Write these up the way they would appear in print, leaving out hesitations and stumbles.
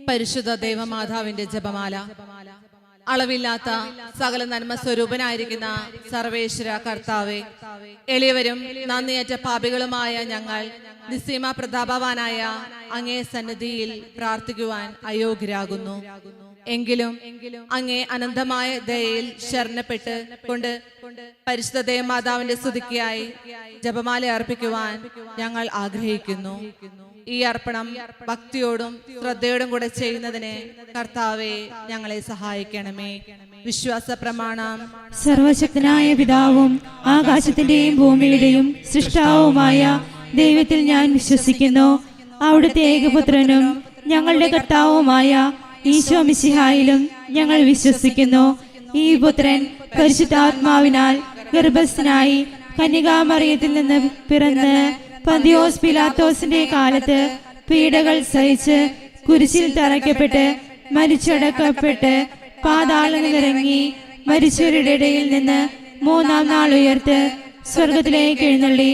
പരിശുദ്ധ ദേവമാതാവിന്റെ ജപമാല. അളവില്ലാത്ത സകല നന്മ സ്വരൂപനായിരിക്കുന്ന സർവേശ്വര കർത്താവെ, എളിയവരും നന്ദിയേറ്റ പാപികളുമായ ഞങ്ങൾ നിസ്സീമ പ്രതാപവാനായ അങ്ങേ സന്നിധിയിൽ പ്രാർത്ഥിക്കുവാൻ അയോഗ്യരാകുന്നു. എങ്കിലും അങ്ങേ അനന്തമായ ദയയിൽ ശരണപ്പെട്ട് കൊണ്ട് പരിശുദ്ധ ദേവമാതാവിന്റെ സ്തുതിക്കായി ജപമാല അർപ്പിക്കുവാൻ ഞങ്ങൾ ആഗ്രഹിക്കുന്നു. ഈ അർപ്പണം ഭക്തിയോടും ശ്രദ്ധയോടും കൂടെ ചെയ്യുന്നതിന് കർത്താവെ ഞങ്ങളെ സഹായിക്കണമേ. വിശ്വാസ പ്രമാണം. സർവശക്തനായ പിതാവും ആകാശത്തിന്റെയും ഭൂമിയുടെയും സൃഷ്ടാവുമായ ദൈവത്തിൽ ഞാൻ വിശ്വസിക്കുന്നു. അവിടുത്തെ ഏകപുത്രനും ഞങ്ങളുടെ കർത്താവുമായ ഈശോ മിശിഹായിലും ഞങ്ങൾ വിശ്വസിക്കുന്നു. ഈ പുത്രൻ പരിശുദ്ധാത്മാവിനാൽ ഗർഭസ്ഥനായി കന്യകാമറിയത്തിൽ നിന്ന് പിറന്ന് പന്തിയോസ് പിലാത്തോസിന്റെ കാലത്ത് പീഡകൾ സഹിച്ച് കുരിശിൽ തറയ്ക്കപ്പെട്ട് മരിച്ചടക്കപ്പെട്ട് പാതാളങ്ങളിലിറങ്ങി മരിച്ചവരുടെ ഇടയിൽ നിന്ന് മൂന്നാം നാൾ ഉയർത്ത് സ്വർഗത്തിലേക്ക് എഴുന്നള്ളി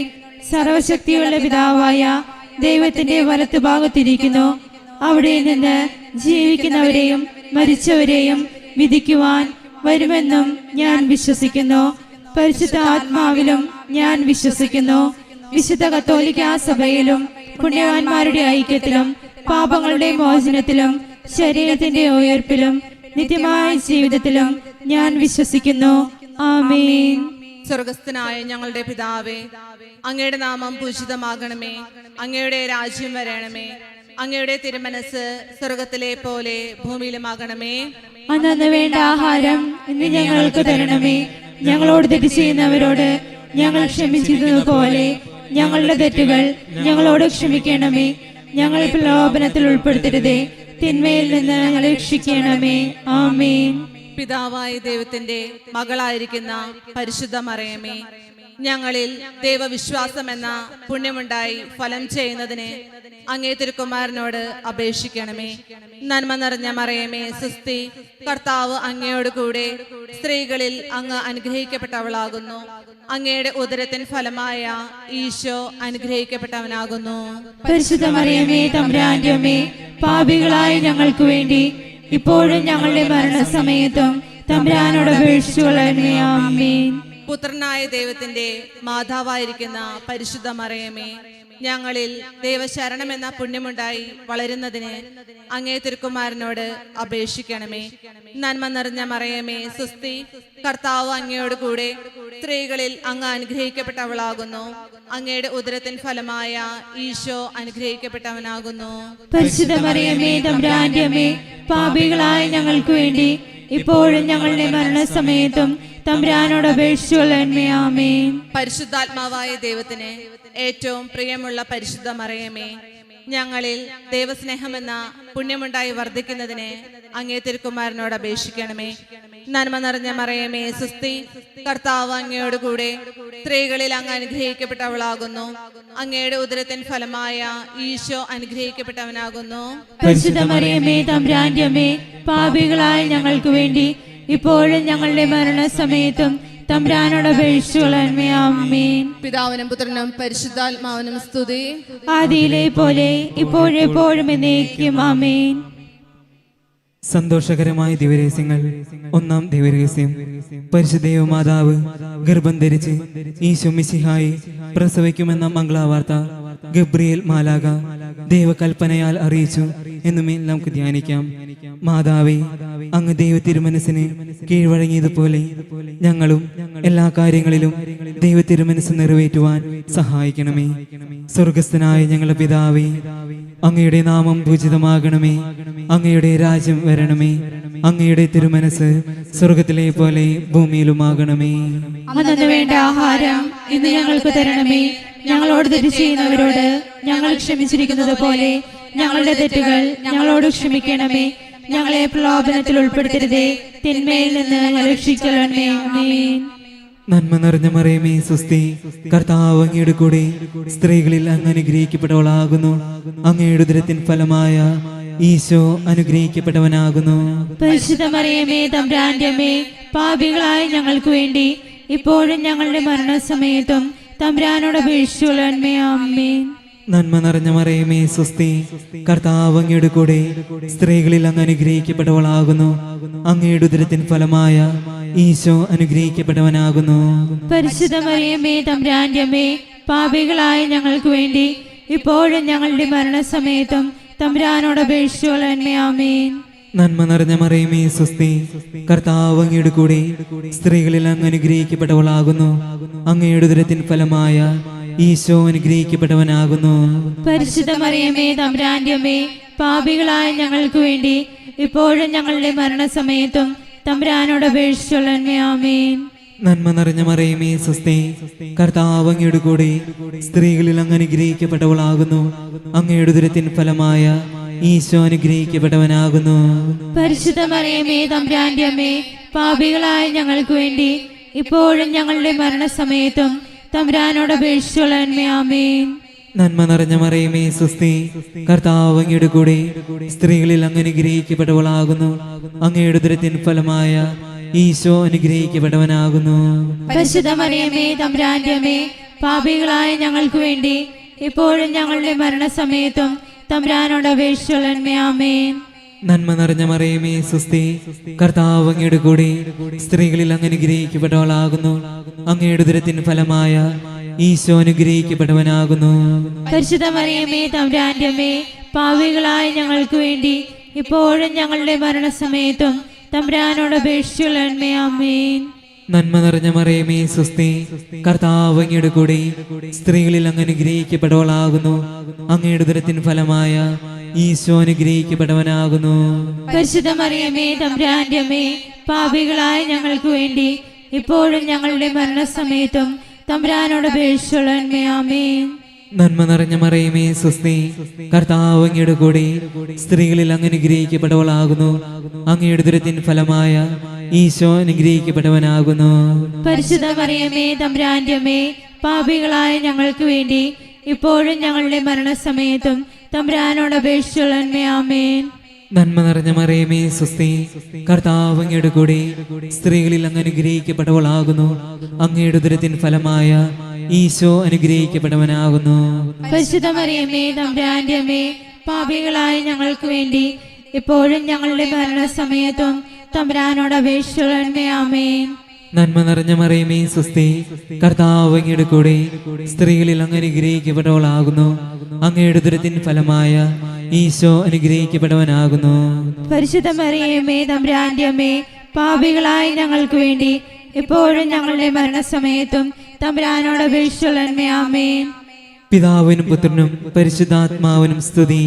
സർവശക്തിയുള്ള പിതാവായ ദൈവത്തിന്റെ വലത്തുഭാഗത്തിരിക്കുന്നു. അവിടെ നിന്ന് ജീവിക്കുന്നവരെയും മരിച്ചവരെയും വിധിക്കുവാൻ വരുമെന്നും ഞാൻ വിശ്വസിക്കുന്നു. പരിശുദ്ധ ആത്മാവിലും ഞാൻ വിശ്വസിക്കുന്നു. വിശുദ്ധ കത്തോലിക്കാ സഭയിലും പുണ്യവാന്മാരുടെ ഐക്യത്തിലും പാപങ്ങളുടെ മോചനത്തിലും ശരീരത്തിന്റെ ഉയർപ്പിലും നിത്യമായ ജീവിതത്തിലും ഞാൻ വിശ്വസിക്കുന്നു. ആമേൻ. സ്വർഗസ്ഥനായ ഞങ്ങളുടെ പിതാവേ, അങ്ങയുടെ നാമം പൂജിതമാകണമേ. അങ്ങയുടെ രാജ്യം വരണമേ. അങ്ങയുടെ തിരുമനസ് സ്വർഗത്തിലെ പോലെ ഭൂമിയിലുമാകണമേ. അന്നു വേണ്ട ആഹാരം ഇന്ന് ഞങ്ങൾക്ക് തരണമേ. ഞങ്ങളോട് തെറ്റ് ചെയ്യുന്നവരോട് ഞങ്ങൾ ക്ഷമിച്ചതുപോലെ ഞങ്ങളുടെ തെറ്റുകൾ ഞങ്ങളോട് ക്ഷമിക്കണമേ. ഞങ്ങൾ പ്രലോഭനത്തിൽ ഉൾപ്പെടുത്തരുതേ, തിന്മയിൽ നിന്ന് ഞങ്ങളെ രക്ഷിക്കണമേ. ആമേൻ. പിതാവായ ദൈവത്തിന്റെ മകളായിരിക്കുന്ന പരിശുദ്ധ മറിയമേ, ഞങ്ങളിൽ ദൈവവിശ്വാസം എന്ന പുണ്യമുണ്ടായി ഫലം ചെയ്യുന്നതിന് അങ്ങേ തിരുക്കുമാരനോട് അപേക്ഷിക്കണമേ. നന്മ നിറഞ്ഞ മറിയമേ, സുസ്തി, കർത്താവ് അങ്ങയോട് കൂടെ സ്ത്രീകളിൽ അങ്ങ് അനുഗ്രഹിക്കപ്പെട്ടവളാകുന്നു. അങ്ങയുടെ ഉദരത്തിൻ ഫലമായ ഈശോ അനുഗ്രഹിക്കപ്പെട്ടവനാകുന്നു. പരിശുദ്ധ മറിയമേ, തമ്പുരാന്റെ അമ്മേ, പാപികളായ ഞങ്ങൾക്ക് വേണ്ടി ഇപ്പോഴും ഞങ്ങളുടെ മരണസമയത്തും തമ്പുരാനോട് അപേക്ഷിച്ചുകൊള്ളണമേ. ആമേൻ. പുത്രനായ ദൈവത്തിന്റെ മാതാവായിരിക്കുന്ന പരിശുദ്ധ മറിയമേ, ഞങ്ങളിൽ ദൈവശരണം എന്ന പുണ്യമുണ്ടായി വളരുന്നതിന് അങ്ങേ തിരുക്കുമാരനോട് അപേക്ഷിക്കണമേ. നന്മ നിറഞ്ഞ മറിയമേ, സുസ്തി, കർത്താവ് അങ്ങയോട് കൂടെ സ്ത്രീകളിൽ അങ്ങ് അനുഗ്രഹിക്കപ്പെട്ടവളാകുന്നു. അങ്ങയുടെ ഉദരത്തിൻ ഫലമായ ഈശോ അനുഗ്രഹിക്കപ്പെട്ടവനാകുന്നു. പരിശുദ്ധ മറിയമേ, തമ്പുരാന്റെ അമ്മേ, പാപികളായ ഞങ്ങൾക്ക് വേണ്ടി ഇപ്പോഴും ഞങ്ങളുടെ മരണസമയത്തും തമ്പുരാനോട് അപേക്ഷിച്ചുകൊള്ളണമേ. ആമേൻ. പരിശുദ്ധാത്മാവായ ദൈവത്തിന് ഏറ്റവും പ്രിയമുള്ള പരിശുദ്ധ മറിയമേ, ഞങ്ങളിൽ ദൈവസ്നേഹമെന്ന പുണ്യമുണ്ടായി വർദ്ധിക്കുന്നതിന് അങ്ങേ തിരുക്കുമാരനോട് അപേക്ഷിക്കണമേ. നന്മ നിറഞ്ഞ മറിയമേ, സുസ്തി, കർത്താവ് അങ്ങയോട് കൂടെ സ്ത്രീകളിൽ അങ്ങ് അനുഗ്രഹിക്കപ്പെട്ടവളാകുന്നു. അങ്ങയുടെ ഉദരത്തിൻ ഫലമായ ഈശോ അനുഗ്രഹിക്കപ്പെട്ടവനാകുന്നു. പരിശുദ്ധ മറിയമേ, തമ്പുരാന്റെ അമ്മേ, പാപികളായ ഞങ്ങൾക്ക് വേണ്ടി ഇപ്പോഴും ഞങ്ങളുടെ മരണസമയത്തും തമ്പുരാനോട് അപേക്ഷിച്ചുകൊള്ളണമേ. ആമേൻ. പിതാവിനും പുത്രനും പരിശുദ്ധാത്മാവിനും സ്തുതി. ആദിയിലെ പോലെ ഇപ്പോഴെപ്പോഴും എന്നേക്കും. ആമേൻ. സന്തോഷകരമായ ദിവരഹസ്യങ്ങൾ. ഒന്നാം ദിവരഹസ്യം, പരിശുദ്ധ ദേവമാതാവ് ഗർഭം ധരിച്ച് ഈശോ മിശിഹായെ പ്രസവിക്കുമെന്ന മംഗളവാർത്ത ഗബ്രിയേൽ മാലാഖ ദൈവകൽപ്പനയാൽ അറിയിച്ചു എന്നുമേൽ നമുക്ക് ധ്യാനിക്കാം. മാതാവേ, അങ്ങ് ദൈവ തിരുമനസ്സിന് കീഴ്വഴങ്ങിയതുപോലെ ഞങ്ങളും എല്ലാ കാര്യങ്ങളിലും ദൈവ തിരുമനസ് നിറവേറ്റുവാൻ സഹായിക്കണമേ. സ്വർഗസ്ഥനായ ഞങ്ങളുടെ പിതാവേ, അങ്ങയുടെ നാമം പൂജിതമാകണമേ. അങ്ങയുടെ രാജ്യം വരണമേ. അങ്ങയുടെ തിരുമനസ് സ്വർഗത്തിലെ പോലെ ഭൂമിയിലുമാകണമേ. അന്നു വേണ്ട ആഹാരം ഇന്ന് ഞങ്ങൾക്ക് തരണമേ. ഞങ്ങളോട് തെറ്റ് ചെയ്യുന്നവരോട് ഞങ്ങൾ ക്ഷമിച്ചിരിക്കുന്നത് പോലെ ഞങ്ങളുടെ തെറ്റുകൾ ഞങ്ങളോട് ക്ഷമിക്കണമേ. ഞങ്ങളെ പ്രലോഭനത്തിൽ ഉൾപ്പെടുത്തരുതേ, തിന്മയിൽ നിന്ന് ഞങ്ങളെ രക്ഷിക്കണമേ. ആമേൻ. നന്മ നിറഞ്ഞ മറിയമേ, സുസ്തി, കർത്താവ് അങ്ങയുടെ കൂടെ സ്ത്രീകളിൽ അങ്ങ് അനുഗ്രഹിക്കപ്പെട്ടവളാകുന്നു. അങ്ങയുടെ ഉദരത്തിൻ ഫലമായ ഈശോ അനുഗ്രഹിക്കപ്പെട്ടവനാകുന്നു. പരിശുദ്ധ മറിയമേ, തമ്പുരാന്റെ അമ്മേ, പാപികളായ ഞങ്ങൾക്ക് വേണ്ടി ഇപ്പോഴും ഞങ്ങളുടെ മരണസമയത്തും തമ്പുരാനോട് അപേക്ഷിച്ചുകൊള്ളണമേ. ആമേൻ. നന്മ നിറഞ്ഞ മറിയമേ സ്വസ്തി, കർത്താവ് അങ്ങയുടെ കൂടെ സ്ത്രീകളിൽ അങ്ങ് അനുഗ്രഹിക്കപ്പെട്ടവളാകുന്നു. അങ്ങയുടെ ഉദരത്തിൻ ഫലമായ ഈശോ അനുഗ്രഹിക്കപ്പെട്ടവനാകുന്നു. പരിശുദ്ധ മറിയമേ തമ്പുരാന്റെ അമ്മേ, പാപികളായ ഞങ്ങൾക്ക് വേണ്ടി ഇപ്പോഴും ഞങ്ങളുടെ മരണസമയത്തും തമ്പുരാനോട് അപേക്ഷിച്ചുകൊള്ളണമേ. ആമേൻ. നന്മ നിറഞ്ഞ മറിയമേ സ്വസ്തി, കർത്താവ് അങ്ങയുടെ കൂടെ സ്ത്രീകളിൽ അങ്ങ് അനുഗ്രഹിക്കപ്പെട്ടവളാകുന്നു. അങ്ങയുടെ ഉദരത്തിൻ ഫലമായ ഈശോ അനുഗ്രഹിക്കപ്പെട്ടവനാകുന്നു. പരിശുദ്ധ മറിയമേ തമ്പുരാന്റെ അമ്മേ, പാപികളായ ഞങ്ങൾക്ക് വേണ്ടി ഇപ്പോഴും ഞങ്ങളുടെ മരണസമയത്തും തമ്പുരാനോട് അപേക്ഷിച്ചുകൊള്ളണമേ. ആമേൻ. നന്മ നിറഞ്ഞ മറിയമേ സ്വസ്തി, കർത്താവ് അങ്ങയുടെ കൂടെ സ്ത്രീകളിൽ അങ്ങ് അനുഗ്രഹിക്കപ്പെട്ടവളാകുന്നു. അങ്ങയുടെ ഉദരത്തിൻ ഫലമായ ഈശോ അനുഗ്രഹിക്കപ്പെട്ടവനാകുന്നു. പരിശുദ്ധ മറിയമേ തമ്പുരാന്റെ അമ്മേ, പാപികളായ ഞങ്ങൾക്ക് വേണ്ടി ഇപ്പോഴും ഞങ്ങളുടെ മരണസമയത്തും തമ്പുരാനോട് അപേക്ഷിച്ചുകൊള്ളണമേ. ആമേൻ. നന്മ നിറഞ്ഞ മറിയമേ സ്വസ്തി, കർത്താവ് അങ്ങയുടെ കൂടെ സ്ത്രീകളിൽ അങ്ങ് അനുഗ്രഹിക്കപ്പെട്ടവളാകുന്നു. അങ്ങയുടെ ഉദരത്തിൻ ഫലമായ ഈശോ അനുഗ്രഹിക്കപ്പെട്ടവനാകുന്നു. പരിശുദ്ധ മറിയമേ തമ്പുരാന്റെ അമ്മേ, പാപികളായ ഞങ്ങൾക്ക് വേണ്ടി ഇപ്പോഴും ഞങ്ങളുടെ മരണസമയത്തും തമ്പുരാനോട് അപേക്ഷിച്ചുകൊള്ളണമേ. ആമേൻ. നന്മ നിറഞ്ഞ മറിയമേ സ്വസ്തി, കർത്താവ് അങ്ങയുടെ കൂടെ സ്ത്രീകളിൽ അങ്ങ് അനുഗ്രഹിക്കപ്പെട്ടവളാകുന്നു. അങ്ങയുടെ ഉദരത്തിൻ ഫലമായ ഈശോ അനുഗ്രഹിക്കപ്പെട്ടവനാകുന്നു. പരിശുദ്ധ മറിയമേ തമ്പുരാന്റെ അമ്മേ, പാപികളായ ഞങ്ങൾക്ക് വേണ്ടി ഇപ്പോഴും ഞങ്ങളുടെ മരണസമയത്തും തമ്പുരാനോട് അപേക്ഷിച്ചുകൊള്ളണമേ. ആമേൻ. നന്മ നിറഞ്ഞ മറിയമേ സ്വസ്തി, കർത്താവ് അങ്ങയുടെ കൂടെ സ്ത്രീകളിൽ അങ്ങ് അനുഗ്രഹിക്കപ്പെട്ടവളാകുന്നു. അങ്ങയുടെ ഉദരത്തിൻ ഫലമായ ഈശോ അനുഗ്രഹിക്കപ്പെട്ടവനാകുന്നു. പരിശുദ്ധ മറിയമേ തമ്പുരാന്റെ അമ്മേ, പാപികളായ ഞങ്ങൾക്ക് വേണ്ടി ഇപ്പോഴും ഞങ്ങളുടെ മരണസമയത്തും തമ്പുരാനോട് അപേക്ഷിച്ചുകൊള്ളണമേ. ആമേൻ. നന്മ നിറഞ്ഞ മറിയമേ സ്വസ്തി, കർത്താവ് അങ്ങയുടെ കൂടെ സ്ത്രീകളിൽ അങ്ങ് അനുഗ്രഹിക്കപ്പെട്ടവളാകുന്നു. അങ്ങയുടെ ഉദരത്തിൻ ഫലമായ ഈശോ അനുഗ്രഹിക്കപ്പെട്ടവനാകുന്നു. പരിശുദ്ധ മറിയമേ തമ്പുരാന്റെ അമ്മേ, പാപികളായ ഞങ്ങൾക്ക് വേണ്ടി ഇപ്പോഴും ഞങ്ങളുടെ മരണസമയത്തും തമ്പുരാനോട് അപേക്ഷിച്ചുകൊള്ളണമേ. ആമേൻ. നന്മ നിറഞ്ഞ മറിയമേ സ്വസ്തി, കർത്താവ് അങ്ങയുടെ കൂടെ സ്ത്രീകളിൽ അങ്ങ് അനുഗ്രഹിക്കപ്പെട്ടവളാകുന്നു. അങ്ങയുടെ ഉദരത്തിൻ ഫലമായ ഈശോ അനുഗ്രഹിക്കപ്പെട്ടവനാകുന്നു. പരിശുദ്ധ മറിയമേ തമ്പുരാന്റെ അമ്മേ, പാപികളായ ഞങ്ങൾക്ക് വേണ്ടി ഇപ്പോഴും ഞങ്ങളുടെ മരണസമയത്തും തമ്പുരാനോട് അപേക്ഷിച്ചുകൊള്ളണമേ. ആമേൻ. നന്മ നിറഞ്ഞ മറിയമേ സ്വസ്തി, കർത്താവ് അങ്ങയുടെ കൂടെ സ്ത്രീകളിൽ അങ്ങ് അനുഗ്രഹിക്കപ്പെട്ടവളാകുന്നു. അങ്ങയുടെ ഉദരത്തിൻ ഫലമായ ഈശോ അനുഗ്രഹിക്കപ്പെട്ടവനാകുന്നു. പരിശുദ്ധ മറിയമേ തമ്പുരാന്റെ അമ്മേ, പാപികളായ ഞങ്ങൾക്ക് വേണ്ടി ഇപ്പോഴും ഞങ്ങളുടെ മരണസമയത്തും തമ്പുരാനോട് അപേക്ഷിച്ചുകൊള്ളണമേ. ആമേൻ. പിതാവിനും പുത്രനും പരിശുദ്ധാത്മാവിനും സ്തുതി.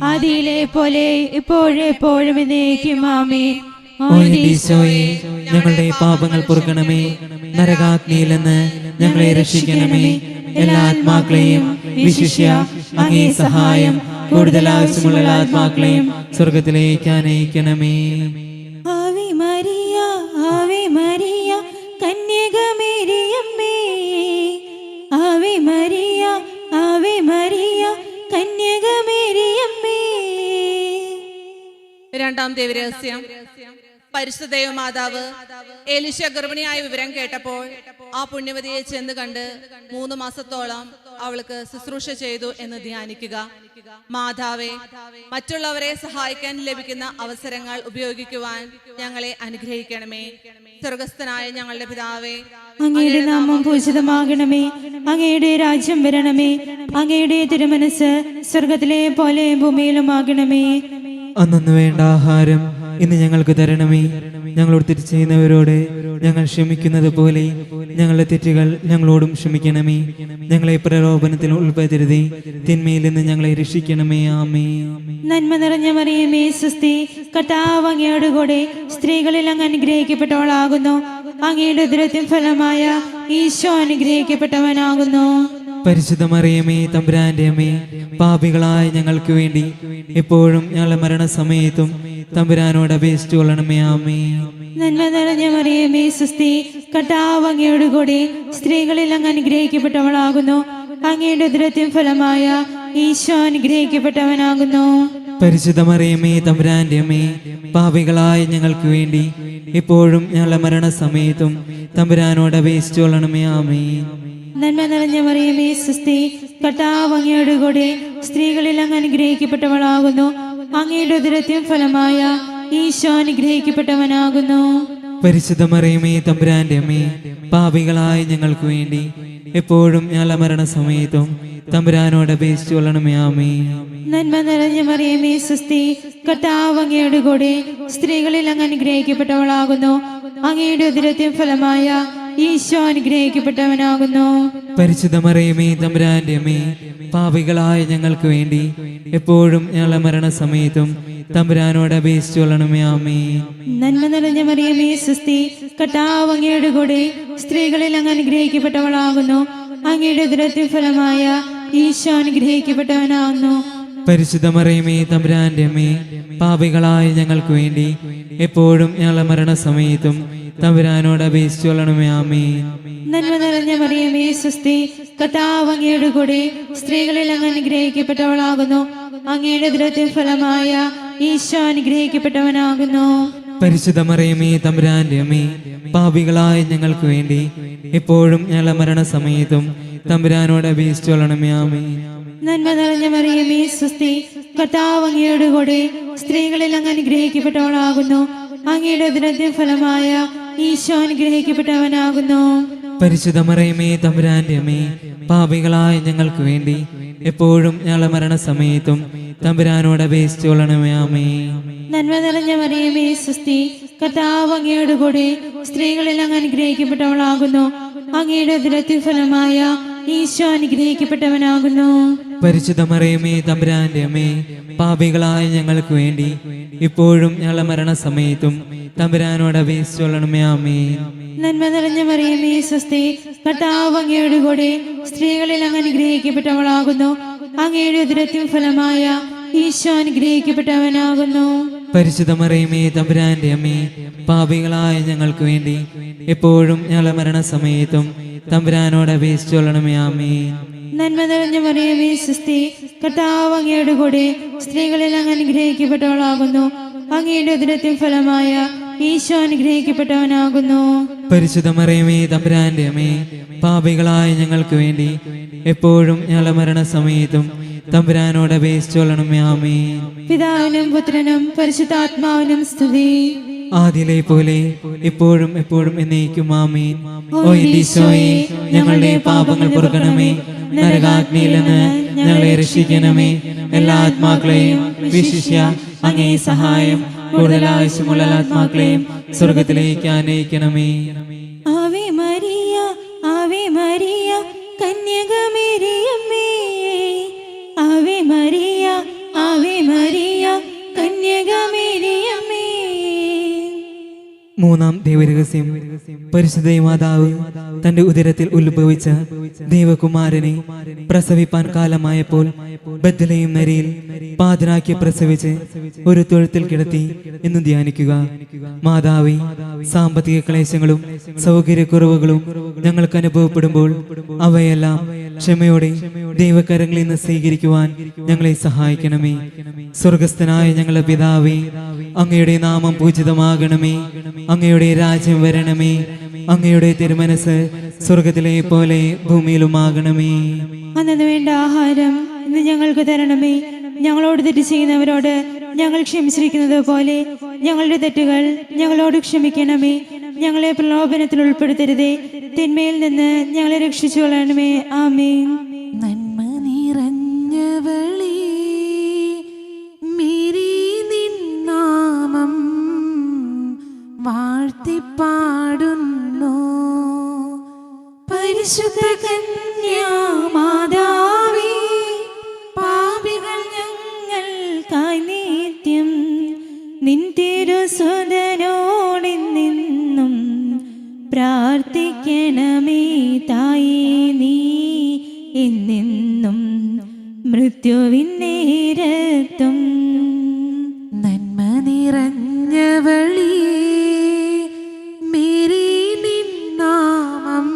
ആദിയിലെ പോലെ ഇപ്പോഴും എപ്പോഴും എന്നേക്കും. ആമേൻ. ഓ എന്റെ ഈശോയെ, ഞങ്ങളുടെ പാപങ്ങൾ പൊറുക്കണമേ. നരകാഗ്നിയിൽ നിന്ന് ഞങ്ങളെ രക്ഷിക്കണമേ. എല്ലാ ആത്മാക്കളെയും വിശിഷ്യ അങ്ങേ സഹായം കൂടുതൽ ആവശ്യമുള്ള ആത്മാക്കളെയും സ്വർഗത്തിലേക്ക് അനയിക്കണമേ. Ave Maria, Ave Maria, കന്യകമേരിയമ്മേ. Ave Maria, Ave Maria, കന്യകമേരിയമ്മേ. രണ്ടാം ദേവരഹസ്യം. പരിശുദ്ധ ദൈവമാതാവ് എലീശ ഗർഭിണിയായ വിവരം കേട്ടപ്പോൾ ആ പുണ്യവതിയെ ചെന്ന് കണ്ട് 3 മാസത്തോളം അവൾക്ക് ശുശ്രൂഷ ചെയ്തു എന്ന് ധ്യാനിക്കുക. മാതാവേ, മറ്റുള്ളവരെ സഹായിക്കാൻ ലഭിക്കുന്ന അവസരങ്ങൾ ഉപയോഗിക്കുവാൻ ഞങ്ങളെ അനുഗ്രഹിക്കണമേ. സ്വർഗസ്ഥനായ ഞങ്ങളുടെ പിതാവേ, അങ്ങയുടെ നാമം പൂജിതമാകണമേ. അങ്ങയുടെ രാജ്യം വരണമേ. അങ്ങയുടെ തിരുമനസ് സ്വർഗത്തിലെ പോലെ ഭൂമിയിലുമാകണമേ. അന്നു വേണ്ട ആഹാരം ഇന്ന് ഞങ്ങൾക്ക് തരണമേ. ഞങ്ങളോട് തെറ്റ് ചെയ്യുന്നവരോട് ഞങ്ങൾ ക്ഷമിക്കുന്നത് പോലെ ഞങ്ങളുടെ തെറ്റുകൾ ഞങ്ങളോടും ക്ഷമിക്കണമേ. ഞങ്ങളെ പ്രലോഭനത്തിൽ ഉൾപ്പെടുത്തരുതേ, തിന്മയിൽ നിന്ന് ഞങ്ങളെ രക്ഷിക്കണമേ. ആമേൻ. നന്മ നിറഞ്ഞ മറിയമേ സ്വസ്തി, കർത്താവ് അങ്ങയോട് കൂടെ സ്ത്രീകളിൽ അങ്ങ് അനുഗ്രഹിക്കപ്പെട്ടവളാകുന്നു. അങ്ങയുടെ ഉദരത്തിൻ ഫലമായ ഈശോ അനുഗ്രഹിക്കപ്പെട്ടവനാകുന്നു. പരിശുദ്ധ മറിയമേ തമ്പുരാന്റെ അമ്മേ, പാപികളായ ഞങ്ങൾക്ക് വേണ്ടി എപ്പോഴും ഞങ്ങളുടെ മരണസമയത്തും തമ്പുരാനോട് അപേക്ഷിച്ചു കൊള്ളണമേ. ആമേൻ. നന്മ നിറഞ്ഞ മറിയമേ സ്വസ്തി, കർത്താവ് അങ്ങയോട് കൂടെ സ്ത്രീകളിൽ അങ്ങ് അനുഗ്രഹിക്കപ്പെട്ടവളാകുന്നു. അങ്ങയുടെ ഉദരത്തിൻ ഫലമായ ഈശോ അനുഗ്രഹിക്കപ്പെട്ടവനാകുന്നു. പരിശുദ്ധ മറിയമേ തമ്പുരാന്റെ അമ്മേ, പാപികളായ ഞങ്ങൾക്ക് വേണ്ടി എപ്പോഴും ഞങ്ങളുടെ മരണസമയത്തും തമ്പുരാനോട് അപേക്ഷിച്ചു കൊള്ളണമേ. ആമേൻ. നന്മ നിറഞ്ഞ മറിയമേ സ്വസ്തി, കർത്താവ് അങ്ങയുടെ കൂടെ സ്ത്രീകളിൽ അങ്ങ് അനുഗ്രഹിക്കപ്പെട്ടവളാകുന്നു. അങ്ങയുടെ ഉദരത്തിൻ ഫലമായ ഈശോ അനുഗ്രഹിക്കപ്പെട്ടവനാകുന്നു. പരിശുദ്ധ മറിയമേ തമ്പുരാന്റെ അമ്മേ, പാപികളായ ഞങ്ങൾക്ക് വേണ്ടി എപ്പോഴും ഞങ്ങളുടെ മരണസമയത്തും തമ്പുരാനോട് അപേക്ഷിച്ചു കൊള്ളണമേ. ആമേൻ. നന്മ നിറഞ്ഞ മറിയമേ സ്വസ്തി, കർത്താവ് അങ്ങയുടെ കൂടെ സ്ത്രീകളിൽ അങ്ങ് അനുഗ്രഹിക്കപ്പെട്ടവളാകുന്നു. അങ്ങയുടെ ഉദരത്തിൻ ഫലമായ ഈശോ അനുഗ്രഹിക്കപ്പെട്ടവനാകുന്നു. പരിശുദ്ധ മറിയമേ തമ്പുരാന്റെ അമ്മേ, പാപികളായ ഞങ്ങൾക്ക് വേണ്ടി എപ്പോഴും ഞങ്ങളുടെ മരണസമയത്തും തമ്പുരാനോട് അപേക്ഷിച്ചു കൊള്ളണമേ. ആമേൻ. നന്മ നിറഞ്ഞ മറിയമേ സ്വസ്തി, കർത്താവ് അങ്ങയുടെ കൂടെ സ്ത്രീകളിൽ അങ്ങ് അനുഗ്രഹിക്കപ്പെട്ടവളാകുന്നു. അങ്ങയുടെ ഉദരത്തിൻ ഫലമായ ഈശോ അനുഗ്രഹിക്കപ്പെട്ടവനാകുന്നു. പരിശുദ്ധ മറിയമേ തമ്പുരാന്റെ അമ്മേ, പാപികളായ ഞങ്ങൾക്ക് വേണ്ടി എപ്പോഴും ഞങ്ങളുടെ മരണസമയത്തും തമ്പുരാനോട് അപേക്ഷിച്ചു കൊള്ളണമേ. ആമേൻ. നന്മ നിറഞ്ഞ മറിയമേ സ്വസ്തി, കർത്താവ് അങ്ങയുടെ കൂടെ സ്ത്രീകളിൽ അങ്ങ് അനുഗ്രഹിക്കപ്പെട്ടവളാകുന്നു. അങ്ങയുടെ ഉദരത്തിൻ ഫലമായ ഈശോ അനുഗ്രഹിക്കപ്പെട്ടവനാകുന്നു. പരിശുദ്ധ മറിയമേ തമ്പുരാന്റെ അമ്മേ, പാപികളായ ഞങ്ങൾക്ക് വേണ്ടി എപ്പോഴും ഞങ്ങളുടെ മരണസമയത്തും തമ്പുരാനോട് അപേക്ഷിച്ചു കൊള്ളണമേ. ആമേൻ. നന്മ നിറഞ്ഞ മറിയമേ സ്വസ്തി, കർത്താവ് അങ്ങയുടെ കൂടെ സ്ത്രീകളിൽ അങ്ങ് അനുഗ്രഹിക്കപ്പെട്ടവളാകുന്നു. അങ്ങയുടെ ഉദരത്തിൻ ഫലമായ ഈശോ അനുഗ്രഹിക്കപ്പെട്ടവനാകുന്നു. പരിശുദ്ധ മറിയമേ തമ്പുരാന്റെ അമ്മേ, പാപികളായ ഞങ്ങൾക്ക് വേണ്ടി എപ്പോഴും ഞങ്ങളുടെ മരണസമയത്തും തമ്പുരാനോട് അപേക്ഷിച്ചു കൊള്ളണമേ. ആമേൻ. നന്മ നിറഞ്ഞ മറിയമേ സ്വസ്തി, കർത്താവ് അങ്ങയുടെ കൂടെ സ്ത്രീകളിൽ അങ്ങ് അനുഗ്രഹിക്കപ്പെട്ടവളാകുന്നു. അങ്ങയുടെ ഉദരത്തിൻ ഫലമായ ഈശോ അനുഗ്രഹിക്കപ്പെട്ടവനാകുന്നു. പരിശുദ്ധ മറിയമേ തമ്പുരാന്റെ അമ്മേ, പാപികളായ ഞങ്ങൾക്ക് വേണ്ടി ഇപ്പോഴും ഞങ്ങളുടെ മരണസമയത്തും തമ്പുരാനോട് അപേക്ഷിച്ചു കൊള്ളണമേ. ആമേൻ. നന്മ നിറഞ്ഞ മറിയമേ സ്വസ്തി, കർത്താവ് അങ്ങയുടെ കൂടെ സ്ത്രീകളിൽ അങ്ങ് അനുഗ്രഹിക്കപ്പെട്ടവളാകുന്നു. അങ്ങയുടെ ഉദരത്തിൻ ഫലമായ ഈശോ അനുഗ്രഹിക്കപ്പെട്ടവനാകുന്നു. പരിശുദ്ധ മറിയമേ തമ്പുരാന്റെ അമ്മേ, പാപികളായ ഞങ്ങൾക്ക് വേണ്ടി എപ്പോഴും ഞങ്ങളുടെ മരണസമയത്തും തമ്പുരാനോട് അപേക്ഷിച്ചു കൊള്ളണമേ. ആമേൻ. നന്മ നിറഞ്ഞ മറിയമേ സ്വസ്തി, കർത്താവ് അങ്ങയുടെ കൂടെ സ്ത്രീകളിൽ അങ്ങ് അനുഗ്രഹിക്കപ്പെട്ടവളാകുന്നു. അങ്ങയുടെ ഉദരത്തിൻ ഫലമായ ഈശോ അനുഗ്രഹിക്കപ്പെട്ടവനാകുന്നു. പരിശുദ്ധ മറിയമേ തമ്പുരാന്റെ അമ്മേ, പാപികളായ ഞങ്ങൾക്ക് വേണ്ടി എപ്പോഴും ഞങ്ങളുടെ മരണസമയത്തും തമ്പുരാനോട് അപേക്ഷിച്ചു കൊള്ളണമേ. ആമേൻ. പിതാവിനും പുത്രനും പരിശുദ്ധാത്മാവിനും സ്തുതി. ആദിയിലെ പോലെ ഇപ്പോഴും എപ്പോഴും എന്നേക്കും. ആമേൻ. ഓ എന്റെ ഈശോയെ, ഞങ്ങളുടെ പാപങ്ങൾ പൊറുക്കണമേ. നരകാഗ്നിയിൽ നിന്ന് ഞങ്ങളെ രക്ഷിക്കണമേ. എല്ലാ ആത്മാക്കളെയും വിശിഷ്യ അങ്ങേ സഹായം കൂടുതൽ ആവശ്യമുള്ള ആത്മാക്കളെയും സ്വർഗത്തിലേക്ക് ആനയിക്കണമേ. Ave Maria, Ave Maria, കന്യകമേരിയമ്മേ. Ave Maria, Ave Maria, കന്യകമേരിയമ്മേ. മൂന്നാം ദൈവരഹസ്യം, പരിശുദ്ധ മാതാവ് തന്റെ ഉദരത്തിൽ ഉത്ഭവിച്ച ദൈവകുമാരനെ പ്രസവിപ്പാൻ കാലമായപ്പോൾ ബത്ലഹേം നരിയിൽ പാതിരാക്കി പ്രസവിച്ച് ഒരു തൊഴുത്തിൽ കിടത്തി എന്ന് ധ്യാനിക്കുക. മാതാവേ, സാമ്പത്തിക ക്ലേശങ്ങളും സൗകര്യക്കുറവുകളും ഞങ്ങൾക്ക് അനുഭവപ്പെടുമ്പോൾ അവയെല്ലാം ക്ഷമയോടെ ദൈവകരങ്ങളിൽ നിന്ന് സ്വീകരിക്കുവാൻ ഞങ്ങളെ സഹായിക്കണമേ. സ്വർഗസ്ഥനായ ഞങ്ങളുടെ പിതാവേ, അങ്ങയുടെ നാമം പൂജിതമാകണമേ. അങ്ങയുടെ രാജ്യം വരണമേ. അങ്ങയുടെ തിരുമനസ് സ്വർഗത്തിലെ പോലെ ഭൂമിയിലുമാകണമേ. അന്നു വേണ്ട ആഹാരം ഇന്ന് ഞങ്ങൾക്ക് തരണമേ. ഞങ്ങളോട് തെറ്റ് ചെയ്യുന്നവരോട് ഞങ്ങൾ ക്ഷമിച്ചിരിക്കുന്നത് പോലെ ഞങ്ങളുടെ തെറ്റുകൾ ഞങ്ങളോട് ക്ഷമിക്കണമേ. ഞങ്ങളെ പ്രലോഭനത്തിൽ ഉൾപ്പെടുത്തരുതേ, തിന്മയിൽ നിന്ന് ഞങ്ങളെ രക്ഷിച്ചു കൊള്ളണമേ. ആമേൻ. നന്മ നിറഞ്ഞവളേ, മേരി നിൻ നാമം വാഴ്ത്തിപ്പാടുന്നു. പരിശുദ്ധ കന്യാമാതാവേ, പാപികൾ ഞങ്ങൾക്കായി നിത്യം നിൻ തിരുസുതനോടെന്നും പ്രാർത്ഥിക്കണമേ. തായേ, നീ എന്നെന്നും മൃത്യുവിൻ നേരത്തും. നന്മ നിറഞ്ഞവളേ, മേരി നിൻ നാമം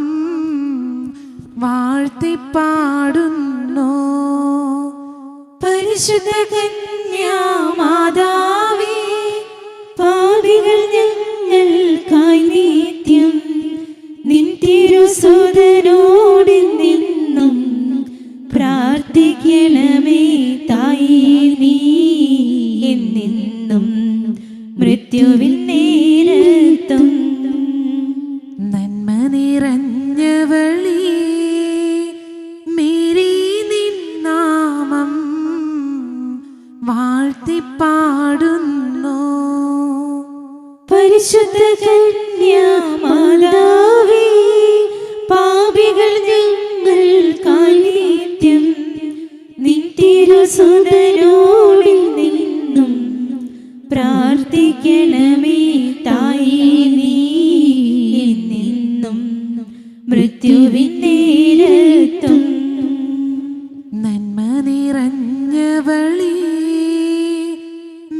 മൃത്യുവിൻ നേരത്തും. നന്മ നിറഞ്ഞവളി മേരി നിൻ നാമം വാഴ്ത്തിപ്പാടുന്നു. പരിശുദ്ധ കന്യാമാതാവേ, പാപികൾ ഞങ്ങൾക്കായി നിത്യം നിൻ തിരുസുതനോടിൽ നിന്നും പ്രാർത്ഥിക്കണമേ തായേ, നീ എന്നെന്നും മൃത്യുവിൻ നേരത്തും. നന്മ നിറഞ്ഞവളി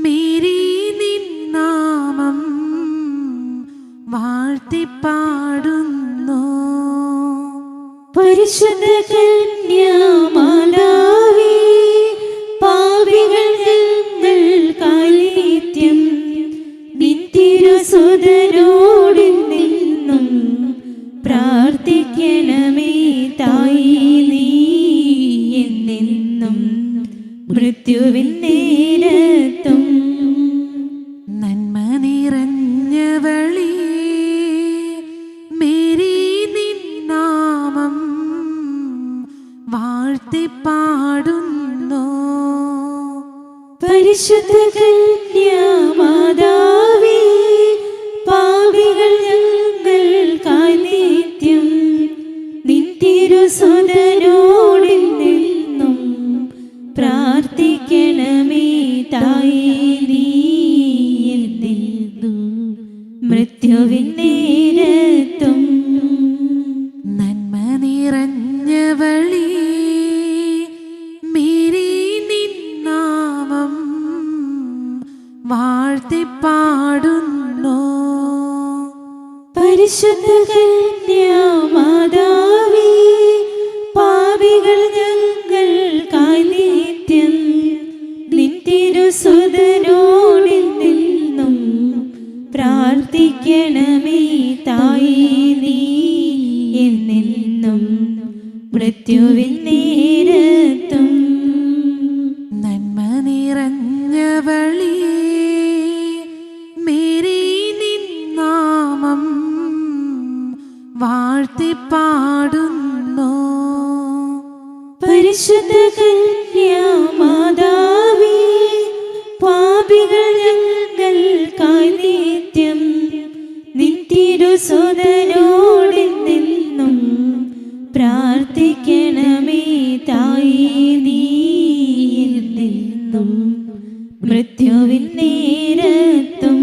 മേരി നിൻ നാമം വാഴ്ത്തിപ്പാടുന്നു. പരിശുദ്ധ കന്യാമാതാവേ, പാപികൾ ഞങ്ങൾക്കായി നിത്യം നിൻ തിരുസുതനോടിൽ നിന്നും പ്രാർത്ഥിക്കണമേ തായേ, നീ എന്നെന്നും മൃത്യുവിൻ നേരത്തും. നന്മ നിറഞ്ഞവളി മേരി നിൻ നാമം വാഴ്ത്തിപ്പാടുന്നു. പരിശുദ്ധ കന്യാമാതാവേ, പാപികൾ ഞങ്ങൾക്കായി നിത്യം നിൻ തിരുസുതനോടിൽ നിന്നും പ്രാർത്ഥിക്കണമേ തായേ, നീ എന്നെന്നും മൃത്യുവിൻ നേരത്തും. നന്മ നിറഞ്ഞവളി മേരി നിൻ നാമം വാഴ്ത്തിപ്പാടുന്നു. പരിശുദ്ധ കന്യാമാതാവേ, പാപികൾ ഞങ്ങൾക്കായി നിത്യം നിൻ തിരുസുതനോടിൽ നിന്നും പ്രാർത്ഥിക്കണമേ തായേ, നീ എന്നെന്നും മൃത്യുവിൻ നേരത്തും. നന്മ നിറഞ്ഞവളി മേരി നിൻ നാമം വാഴ്ത്തിപ്പാടുന്നു. പരിശുദ്ധ കന്യാമാതാവേ, പാപികൾ ഞങ്ങൾക്കായി നിത്യം നിൻ തിരുസുതനോടിൽ നിന്നും പ്രാർത്ഥിക്കണമേ തായേ, നീ എന്നെന്നും മൃത്യുവിൻ നേരത്തും.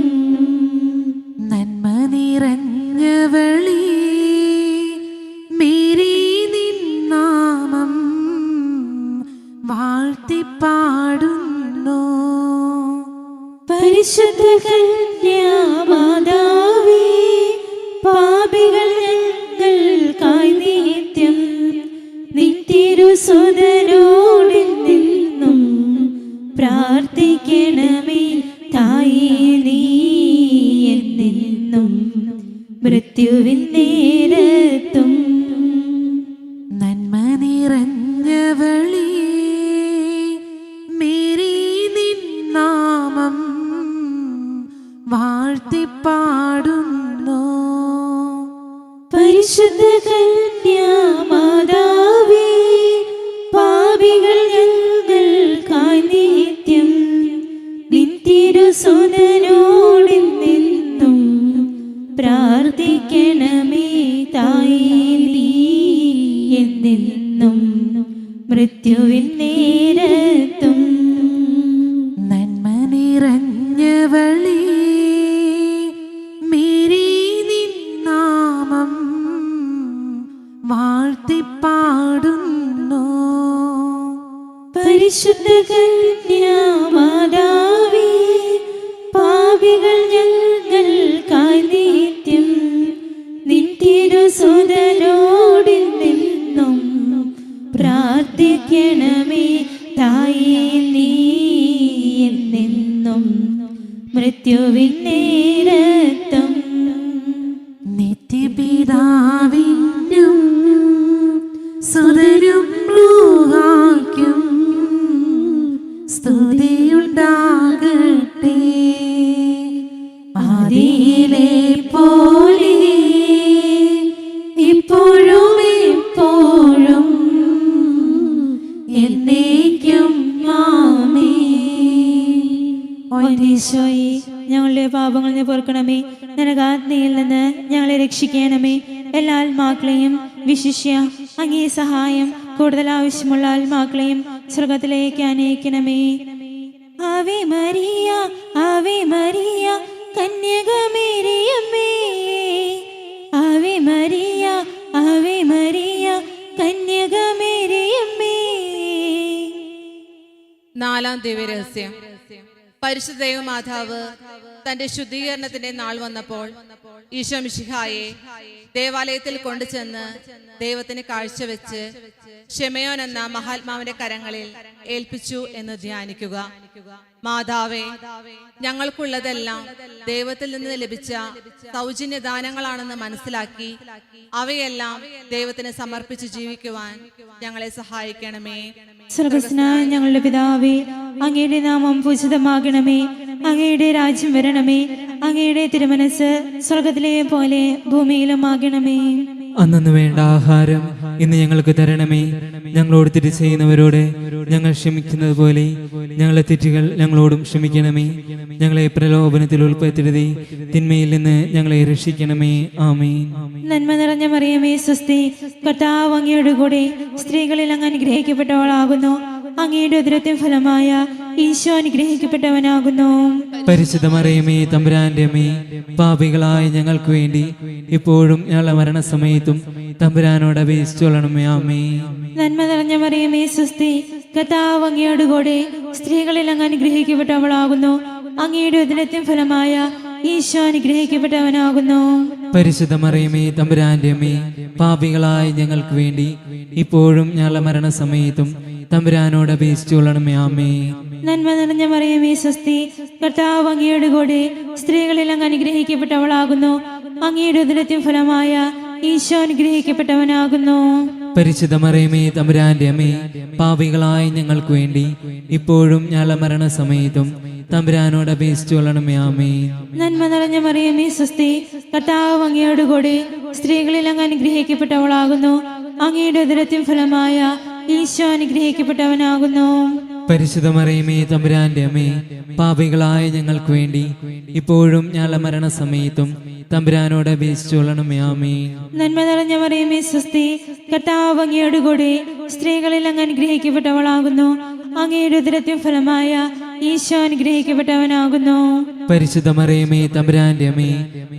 നന്മ നിറഞ്ഞവളി മേരി നിൻ നാമം വാഴ്ത്തിപ്പാടുന്നു. പരിശുദ്ധ കന്യാമാതാവേ, പാപികൾ ഞങ്ങൾക്കായി നിത്യം നിൻ തിരുസുതനോടിൽ നിന്നും പ്രാർത്ഥിക്കണമേ തായേ, നീ എന്നെന്നും മൃത്യുവിൻ നേരത്തും. നന്മ നിറഞ്ഞവളി മേരി നിൻ നാമം വാഴ്ത്തിപ്പാടുന്നു. പരിശുദ്ധ കന്യാമാതാവേ, പാപികൾ ഞങ്ങൾക്കായി നിത്യം നിൻ തിരുസുതനോടിൽ നിന്നും പ്രാർത്ഥിക്കണമേ തായേ, നീ എന്നെന്നും മൃത്യുവിൻ നേരത്തും. നന്മ നിറഞ്ഞവളി മേരി നിൻ നാമം വാഴ്ത്തിപ്പാടുന്നു. പരിശുദ്ധ കന്യാമാതാവേ, പാപികൾ ഞങ്ങൾക്കായി നിത്യം നിൻ തിരുസുതനോടിൽ നിന്നും പ്രാർത്ഥിക്കണമേ തായേ, നീ എന്നെന്നും മൃത്യുവിൻ നേരത്തും. നിത്യപിതാവിനും സുതരും റൂഹായ്ക്കും സ്തുതിയുണ്ടാകട്ടെ. ഈശോയെ, ഞങ്ങളുടെ പാപങ്ങൾ നീ പൊറുക്കണമേ. നരകാഗ്നിയിൽ നിന്ന് ഞങ്ങളെ രക്ഷിക്കണമേ. എല്ലാ ആത്മാക്കളെയും വിശിഷ്യ അങ്ങേ സഹായം കൂടുതൽ ആവശ്യമുള്ള ആത്മാക്കളെയും സ്വർഗത്തിലേക്ക് അനയിക്കണമേ. Ave Maria, Ave Maria, കന്യകമേരിയമ്മേ. Ave Maria, Ave Maria, കന്യകമേരിയമ്മേ. നാലാം ദിവ്യരഹസ്യം. പരിശുദ്ധ ദൈവമാതാവ് തന്റെ ശുദ്ധീകരണത്തിന്റെ നാൾ വന്നപ്പോൾ ഈശോ മിശിഹായെ ദേവാലയത്തിൽ കൊണ്ടുചെന്ന് ദൈവത്തിന് കാഴ്ചവെച്ച് ശെമയോൻ എന്ന മഹാത്മാവിന്റെ കരങ്ങളിൽ ഏൽപ്പിച്ചു എന്ന് ധ്യാനിക്കുക. മാതാവേ, ഞങ്ങൾക്കുള്ളതെല്ലാം ദൈവത്തിൽ നിന്ന് ലഭിച്ച സൗജന്യദാനങ്ങളാണെന്ന് മനസ്സിലാക്കി അവയെല്ലാം ദൈവത്തിന് സമർപ്പിച്ച് ജീവിക്കുവാൻ ഞങ്ങളെ സഹായിക്കണമേ. സ്വർഗസ്നായ ഞങ്ങളുടെ പിതാവേ, അങ്ങയുടെ നാമം പൂജിതമാകണമേ. അങ്ങയുടെ രാജ്യം വരണമേ. അങ്ങയുടെ തിരുമനസ് സ്വർഗത്തിലെ പോലെ ഭൂമിയിലും ആകണമേ. അന്നു വേണ്ട ആഹാരം ഇന്ന് ഞങ്ങൾക്ക് തരണമേ. ഞങ്ങളോട് തെറ്റ് ചെയ്യുന്നവരോട് ഞങ്ങൾ ക്ഷമിക്കുന്നത് പോലെ ഞങ്ങളെ തെറ്റുകൾ ഞങ്ങളോടും ക്ഷമിക്കണമേ. ഞങ്ങളെ പ്രലോഭനത്തിൽ ഉൾപ്പെടുത്തരുതേ, തിന്മയിൽ നിന്ന് ഞങ്ങളെ രക്ഷിക്കണമേ. ആമേൻ. നന്മ നിറഞ്ഞ മറിയമേ, സ്വസ്തി. കർത്താവ് അങ്ങയുടെ കൂടെ സ്ത്രീകളിൽ അങ്ങ് അനുഗ്രഹിക്കപ്പെട്ടവളാകുന്നു. അങ്ങയുടെ ഉദരത്തിൻ ഫലമായ ഈശോ അനുഗ്രഹിക്കപ്പെട്ടവനാകുന്നു. പരിശുദ്ധ മറിയമേ, തമ്പുരാന്റെ അമ്മേ, പാപികളായ ഞങ്ങൾക്ക് വേണ്ടി ഇപ്പോഴും ഞങ്ങളുടെ മരണസമയത്തും തമ്പുരാനോട് അപേക്ഷിച്ചോളണമേ. ആമേൻ. നന്മ നിറഞ്ഞ മറിയമേ, സ്വസ്തി. കർത്താവ് അങ്ങയുടെ കൂടെ സ്ത്രീകളിൽ അങ്ങ് അനുഗ്രഹിക്കപ്പെട്ടവളാകുന്നു. അങ്ങയുടെ ഉദരത്തിൻ ഫലമായ ഈശോ അനുഗ്രഹിക്കപ്പെട്ടവനാകുന്നു. പരിശുദ്ധ മറിയമേ, തമ്പുരാന്റെ അമ്മേ, പാപികളായ ഞങ്ങൾക്ക് വേണ്ടി ഇപ്പോഴും ഞങ്ങളുടെ മരണസമയത്തും തമ്പുരാനോട് അപേക്ഷിച്ചോളണമേ. ആമേൻ. നന്മ നിറഞ്ഞ മറിയമേ, സ്വസ്തി. കർത്താവ് അങ്ങയുടെ കൂടെ സ്ത്രീകളിൽ അങ്ങ് അനുഗ്രഹിക്കപ്പെട്ടവളാകുന്നു. അങ്ങയുടെ ഉദരത്തിൻ ഫലമായ ഈശോ അനുഗ്രഹിക്കപ്പെട്ടവനാകുന്നു. പരിശുദ്ധ മറിയമേ, തമ്പുരാന്റെ അമ്മേ, പാപികളായ ഞങ്ങൾക്ക് വേണ്ടി ഇപ്പോഴും ഞങ്ങളുടെ മരണസമയത്തും തമ്പുരാനോട് അപേക്ഷിച്ചോളണമേ. ആമേൻ. നന്മ നിറഞ്ഞ മറിയമേ, സ്വസ്തി. കർത്താവ് അങ്ങയുടെ കൂടെ സ്ത്രീകളിൽ അങ്ങ് അനുഗ്രഹിക്കപ്പെട്ടവളാകുന്നു. അങ്ങയുടെ ഉദരത്തിൻ ഫലമായ ഈശോ അനുഗ്രഹിക്കപ്പെട്ടവനാകുന്നു. പരിശുദ്ധ മറിയമേ, തമ്പുരാന്റെ അമ്മേ, പാപികളായ ഞങ്ങൾക്ക് വേണ്ടി ഇപ്പോഴും ഞങ്ങളുടെ മരണസമയത്തും തമ്പുരാനോട് അപേക്ഷിച്ചോളണമേ. ആമേൻ. നന്മ നിറഞ്ഞ മറിയമേ, സ്വസ്തി. കർത്താവ് അങ്ങയുടെ കൂടെ സ്ത്രീകളിൽ അങ്ങ് അനുഗ്രഹിക്കപ്പെട്ടവളാകുന്നു. അങ്ങയുടെ ഉദരത്തിൻ ഫലമായ ഈശോ അനുഗ്രഹിക്കപ്പെട്ടവനാകുന്നു. പരിശുദ്ധ മറിയമേ, തമ്പുരാന്റെ അമ്മേ,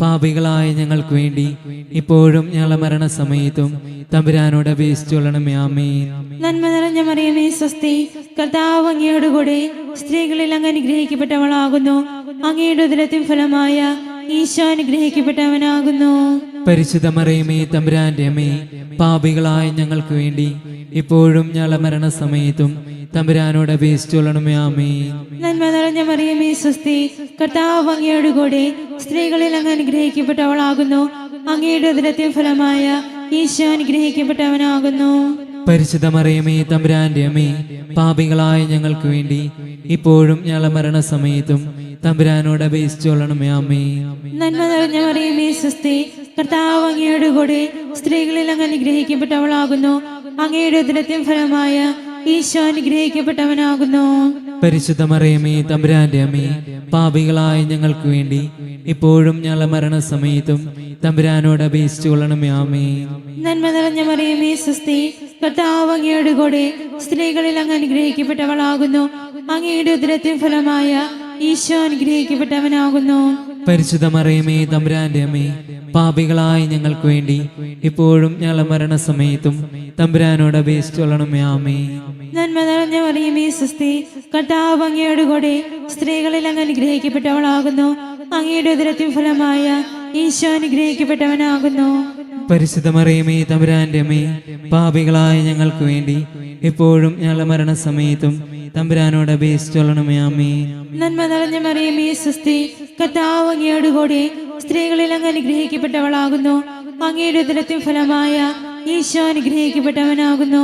പാപികളായ ഞങ്ങൾക്ക് വേണ്ടി ഇപ്പോഴും ഞങ്ങളുടെ മരണസമയത്തും തമ്പുരാനോട് അപേക്ഷിച്ചോളണമേ. ആമേൻ. നന്മ നിറഞ്ഞ മറിയമേ, സ്വസ്തി. കർത്താവ് അങ്ങയുടെ കൂടെ സ്ത്രീകളിൽ അങ്ങ് അനുഗ്രഹിക്കപ്പെട്ടവളാകുന്നു. അങ്ങയുടെ ഉദരത്തിൻ ഫലമായ ഈശോ അനുഗ്രഹിക്കപ്പെട്ടവനാകുന്നു. പരിശുദ്ധ മറിയമേ, തമ്പുരാന്റെ അമ്മേ, പാപികളായ ഞങ്ങൾക്ക് വേണ്ടി ഇപ്പോഴും ഞങ്ങളുടെ മരണസമയത്തും തമ്പുരാനോട് അപേക്ഷിച്ചോളണമേ. ആമേൻ. നന്മ നിറഞ്ഞ മറിയമേ, സ്വസ്തി. കർത്താവ് അങ്ങയുടെ കൂടെ സ്ത്രീകളിൽ അങ്ങ് അനുഗ്രഹിക്കപ്പെട്ടവളാകുന്നു. അങ്ങയുടെ ഉദരത്തിൻ ഫലമായ ഈശോ അനുഗ്രഹിക്കപ്പെട്ടവനാകുന്നു. പരിശുദ്ധ മറിയമേ, തമ്പുരാന്റെ അമ്മേ, പാപികളായ ഞങ്ങൾക്ക് വേണ്ടി ഇപ്പോഴും ഞങ്ങളുടെ മരണസമയത്തും തമ്പുരാനോട് അപേക്ഷിച്ചോളണമേ. ആമേൻ. നന്മ നിറഞ്ഞ മറിയമേ, സ്വസ്തി. കർത്താവ് അങ്ങയുടെ കൂടെ സ്ത്രീകളിൽ അങ്ങ് അനുഗ്രഹിക്കപ്പെട്ടവളാകുന്നു. അങ്ങയുടെ ഉദരത്തിൻ ഫലമായ ഈശോ അനുഗ്രഹിക്കപ്പെട്ടവനാകുന്നു. പരിശുദ്ധ മറിയമേ, തമ്പുരാന്റെ അമ്മേ, പാപികളായ ഞങ്ങൾക്ക് വേണ്ടി ഇപ്പോഴും ഞങ്ങളുടെ മരണസമയത്തും തമ്പുരാനോട് അപേക്ഷിച്ചുകൊള്ളണമേ. ആമേൻ. നന്മ നിറഞ്ഞ മറിയമേ, സ്വസ്തി. കർത്താവ് അങ്ങയുടെ കൂടെ സ്ത്രീകളിൽ അങ്ങ് അനുഗ്രഹിക്കപ്പെട്ടവളാകുന്നു. അങ്ങയുടെ ഉദരത്തിൻ ഫലമായ ഈശോ അനുഗ്രഹിക്കപ്പെട്ടവനാകുന്നു. പരിശുദ്ധ മറിയമേ, തമ്പുരാന്റെ അമ്മേ, പാപികളായ ഞങ്ങൾക്ക് വേണ്ടി ഇപ്പോഴും ഞങ്ങളുടെ മരണസമയത്തും തമ്പുരാനോട് അപേക്ഷിച്ചുകൊള്ളണമേ. ആമേൻ. നന്മ നിറഞ്ഞ മറിയമേ, സ്വസ്തി. കർത്താവ് അങ്ങയുടെ കൂടെ സ്ത്രീകളിൽ അങ്ങ് അനുഗ്രഹിക്കപ്പെട്ടവളാകുന്നു. അങ്ങയുടെ ഉദരത്തിൻ ഫലമായ ഈശോ അനുഗ്രഹിക്കപ്പെട്ടവനാകുന്നു. പരിശുദ്ധ മറിയമേ, തമ്പുരാന്റെ അമ്മേ, പാപികളായ ഞങ്ങൾക്ക് വേണ്ടി ഇപ്പോഴും ഞങ്ങളുടെ മരണസമയത്തും തമ്പുരാനോട് അപേക്ഷിച്ചുകൊള്ളണമേ. ആമേൻ. നന്മ നിറഞ്ഞ മറിയമേ, സ്വസ്തി. കർത്താവ് അങ്ങയുടെ കൂടെ സ്ത്രീകളിൽ അങ്ങ് അനുഗ്രഹിക്കപ്പെട്ടവളാകുന്നു. അങ്ങയുടെ ഉദരത്തിൻ ഫലമായ ഈശോ അനുഗ്രഹിക്കപ്പെട്ടവനാകുന്നു.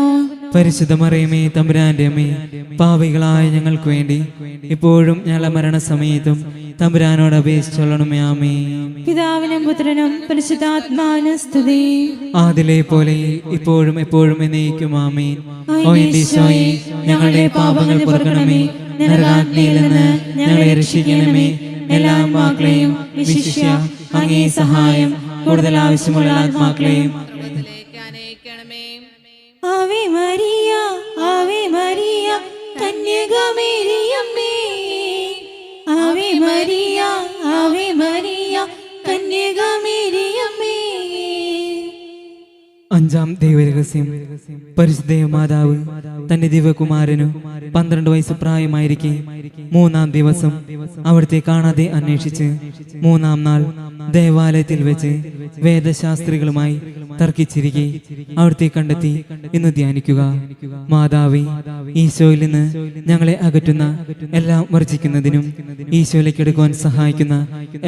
പരിശുദ്ധ മറിയമേ, തമ്പുരാന്റെ അമ്മേ, പാപികളായ ഞങ്ങൾക്ക് വേണ്ടി ഇപ്പോഴും ഞങ്ങളുടെ മരണസമയത്തും തമ്പുരാനോട് അപേക്ഷിച്ചുകൊള്ളണമേ. ആമേൻ. പിതാവിനും പുത്രനും പരിശുദ്ധാത്മാവിനും സ്തുതി. ആദിലെ പോലെ ഇപ്പോഴും എപ്പോഴും എന്നേക്കും. ആമേൻ. ഓ എന്റെ ഈശോയേ, ഞങ്ങളുടെ പാപങ്ങൾ പൊറുക്കണമേ, നരകാഗ്നിയിൽ നിന്ന് ഞങ്ങളെ രക്ഷിക്കണമേ. എല്ലാ ആത്മാക്കളെയും വിശിഷ്യ അങ്ങേ സഹായം കൂടുതൽ ആവശ്യമുള്ള ആത്മാക്കളെയും സ്വർഗ്ഗത്തിലേക്ക് അനയിക്കണമേ. Ave Maria, Ave Maria, കന്യകമേരിയമ്മേ. Ave Maria, Ave Maria, കന്യകമേരിയമ്മേ. അഞ്ചാം ദൈവരഹസ്യം. പരിശുദ്ധ മാതാവ് തന്റെ ദിവകുമാരനു 12 വയസ്സ് പ്രായമായിരിക്കെ 3-ാം ദിവസം അവിടുത്തെ കാണാതെ അന്വേഷിച്ച് 3-ാം നാൾ ദേവാലയത്തിൽ വെച്ച് വേദശാസ്ത്രികളുമായി തർക്കിച്ചിരിക്കെ അവിടുത്തെ കണ്ടെത്തി ഇന്ന് ധ്യാനിക്കുക. മാതാവേ, ഈശോയിൽ നിന്ന് ഞങ്ങളെ അകറ്റുന്ന എല്ലാം വർജിക്കുന്നതിനും ഈശോയിലേക്ക് എടുക്കുവാൻ സഹായിക്കുന്ന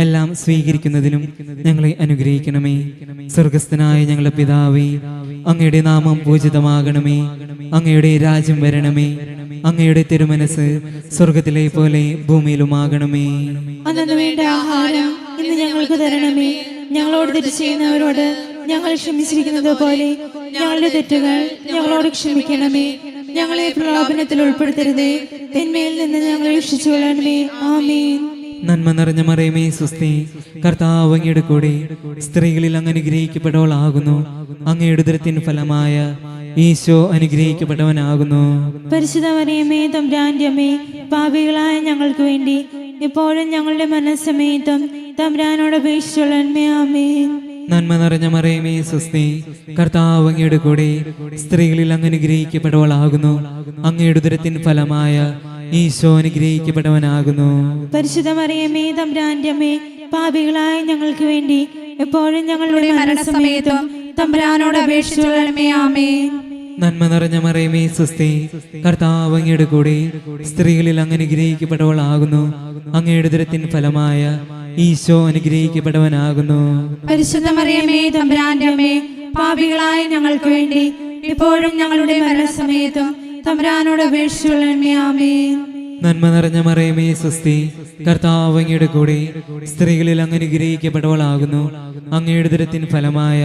എല്ലാം സ്വീകരിക്കുന്നതിനും ഞങ്ങളെ അനുഗ്രഹിക്കണമേ. സ്വർഗസ്ഥനായ ഞങ്ങളുടെ പിതാവേ, അങ്ങയുടെ നാമം പൂജിതമാകണമേ. അങ്ങയുടെ രാജ്യം വരണമേ. അങ്ങയുടെ തിരുമനസ് സ്വർഗത്തിലെ പോലെ ഭൂമിയിലുമാകണമേ. അന്നു വേണ്ട ആഹാരം ഇന്ന് ഞങ്ങൾക്ക് തരണമേ. ഞങ്ങളോട് തെറ്റ് ചെയ്യുന്നവരോട് ഞങ്ങൾ ക്ഷമിച്ചിരിക്കുന്നത് പോലെ ഞങ്ങളുടെ തെറ്റുകൾ ഞങ്ങളോട് ക്ഷമിക്കണമേ. ഞങ്ങളെ പ്രലോഭനത്തിൽ ഉൾപ്പെടുത്തരുതേ, തിന്മയിൽ നിന്ന് ഞങ്ങളെ രക്ഷിച്ചുകൊള്ളണമേ. ആമേൻ. നന്മ നിറഞ്ഞ മറിയമേ, സ്വസ്തി. കർത്താവ് അങ്ങയുടെ കൂടെ സ്ത്രീകളിൽ അങ്ങ് അനുഗ്രഹിക്കപ്പെട്ടവളാകുന്നു. അങ്ങയുടെ ഉദരത്തിൻ ഫലമായ ഈശോ അനുഗ്രഹിക്കപ്പെട്ടവനാകുന്നു. പരിശുദ്ധ മറിയമേ, തമ്പുരാന്റെ അമ്മേ, പാപികളായ ഞങ്ങൾക്ക് വേണ്ടി ഇപ്പോഴും ഞങ്ങളുടെ മനസ്സമേതം തമ്പുരാനോട് അപേക്ഷിച്ചുകൊള്ളണമേ. ആമേൻ. നന്മ നിറഞ്ഞ മറിയമേ, സ്വസ്തി. കർത്താവ് അങ്ങയുടെ കൂടെ സ്ത്രീകളിൽ അങ്ങ് അനുഗ്രഹിക്കപ്പെട്ടവളാകുന്നു. അങ്ങയുടെ ഉദരത്തിൻ ഫലമായ ഈശോ അനുഗ്രഹിക്കപ്പെട്ടവനാകുന്നു. പരിശുദ്ധ മറിയമേ, തമ്പുരാന്റെ അമ്മേ, പാപികളായ ഞങ്ങൾക്ക് വേണ്ടി എപ്പോഴും ഞങ്ങളുടെ മരണസമയത്തും തമ്പുരാനോട് അപേക്ഷിച്ചുകൊള്ളണമേ. ആമേൻ. നന്മ നിറഞ്ഞ മറിയമേ, സ്വസ്തി. കർത്താവ് അങ്ങയുടെ കൂടെ സ്ത്രീകളിൽ അങ്ങ് അനുഗ്രഹിക്കപ്പെട്ടവളാകുന്നു. അങ്ങയുടെ ഉദരത്തിൻ ഫലമായ ഈശോ അനുഗ്രഹിക്കപ്പെട്ടവനാകുന്നു. പരിശുദ്ധ മറിയമേ, തമ്പുരാന്റെ അമ്മേ, പാപികളായ ഞങ്ങൾക്ക് വേണ്ടി ഇപ്പോഴും ഞങ്ങളുടെ മരണസമയത്തും തമ്പുരാനോട് അപേക്ഷിച്ചുകൊള്ളണമേ. ആമേൻ. നന്മ നിറഞ്ഞ മറിയമേ, സ്വസ്തി. കർത്താവ് അങ്ങയുടെ കൂടെ സ്ത്രീകളിൽ അങ്ങ് അനുഗ്രഹിക്കപ്പെട്ടവളാകുന്നു. അങ്ങയുടെ ഉദരത്തിൻ ഫലമായ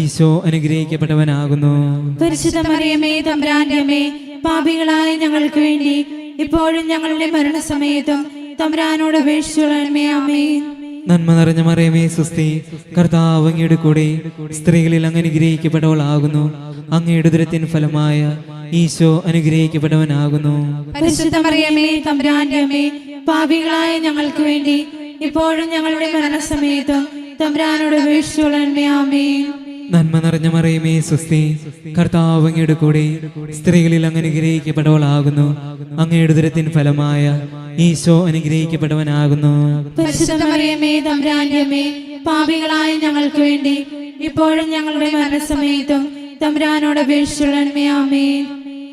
ഈശോ അനുഗ്രഹിക്കപ്പെട്ടവനാകുന്നു. പരിശുദ്ധ മറിയമേ, തമ്പുരാന്റെ അമ്മേ, പാപികളായ ഞങ്ങൾക്ക് വേണ്ടി ഇപ്പോഴും ഞങ്ങളുടെ മരണസമയത്തും തമ്പുരാനോട് അപേക്ഷിച്ചുകൊള്ളണമേ. ആമേൻ. നന്മ നിറഞ്ഞ മറിയമേ, സ്വസ്തി. കർത്താവ് അങ്ങയുടെ കൂടെ സ്ത്രീകളിൽ അങ്ങ് അനുഗ്രഹിക്കപ്പെട്ടവളാകുന്നു. അങ്ങയുടെ ഉദരത്തിൻ ഫലമായ ഈശോ അനുഗ്രഹിക്കപ്പെട്ടവനാകുന്നു. പരിശുദ്ധ മറിയമേ, തമ്പുരാന്റെ അമ്മേ, പാപികളായ ഞങ്ങൾക്ക് വേണ്ടി ഇപ്പോഴും ഞങ്ങളുടെ മരണസമയത്തും തമ്പുരാനോട് അപേക്ഷിച്ചുകൊള്ളണമേ. ആമേൻ. നന്മ നിറഞ്ഞ മറിയമേ, സ്വസ്തി. കർത്താവ് അങ്ങയുടെ കൂടെ സ്ത്രീകളിൽ അങ്ങ് അനുഗ്രഹിക്കപ്പെട്ടവളാകുന്നു. അങ്ങയുടെ ഉദരത്തിൻ ഫലമായ ഈശോ അനുഗ്രഹിക്കപ്പെട്ടവനാകുന്നു. പരിശുദ്ധ മറിയമേ, തമ്പുരാന്റെ അമ്മേ, പാപികളായ ഞങ്ങൾക്ക് വേണ്ടി ഇപ്പോഴും ഞങ്ങളുടെ മരണസമയത്തും തമ്പുരാനോട് അപേക്ഷിച്ചുകൊള്ളണമേ. ആമേൻ.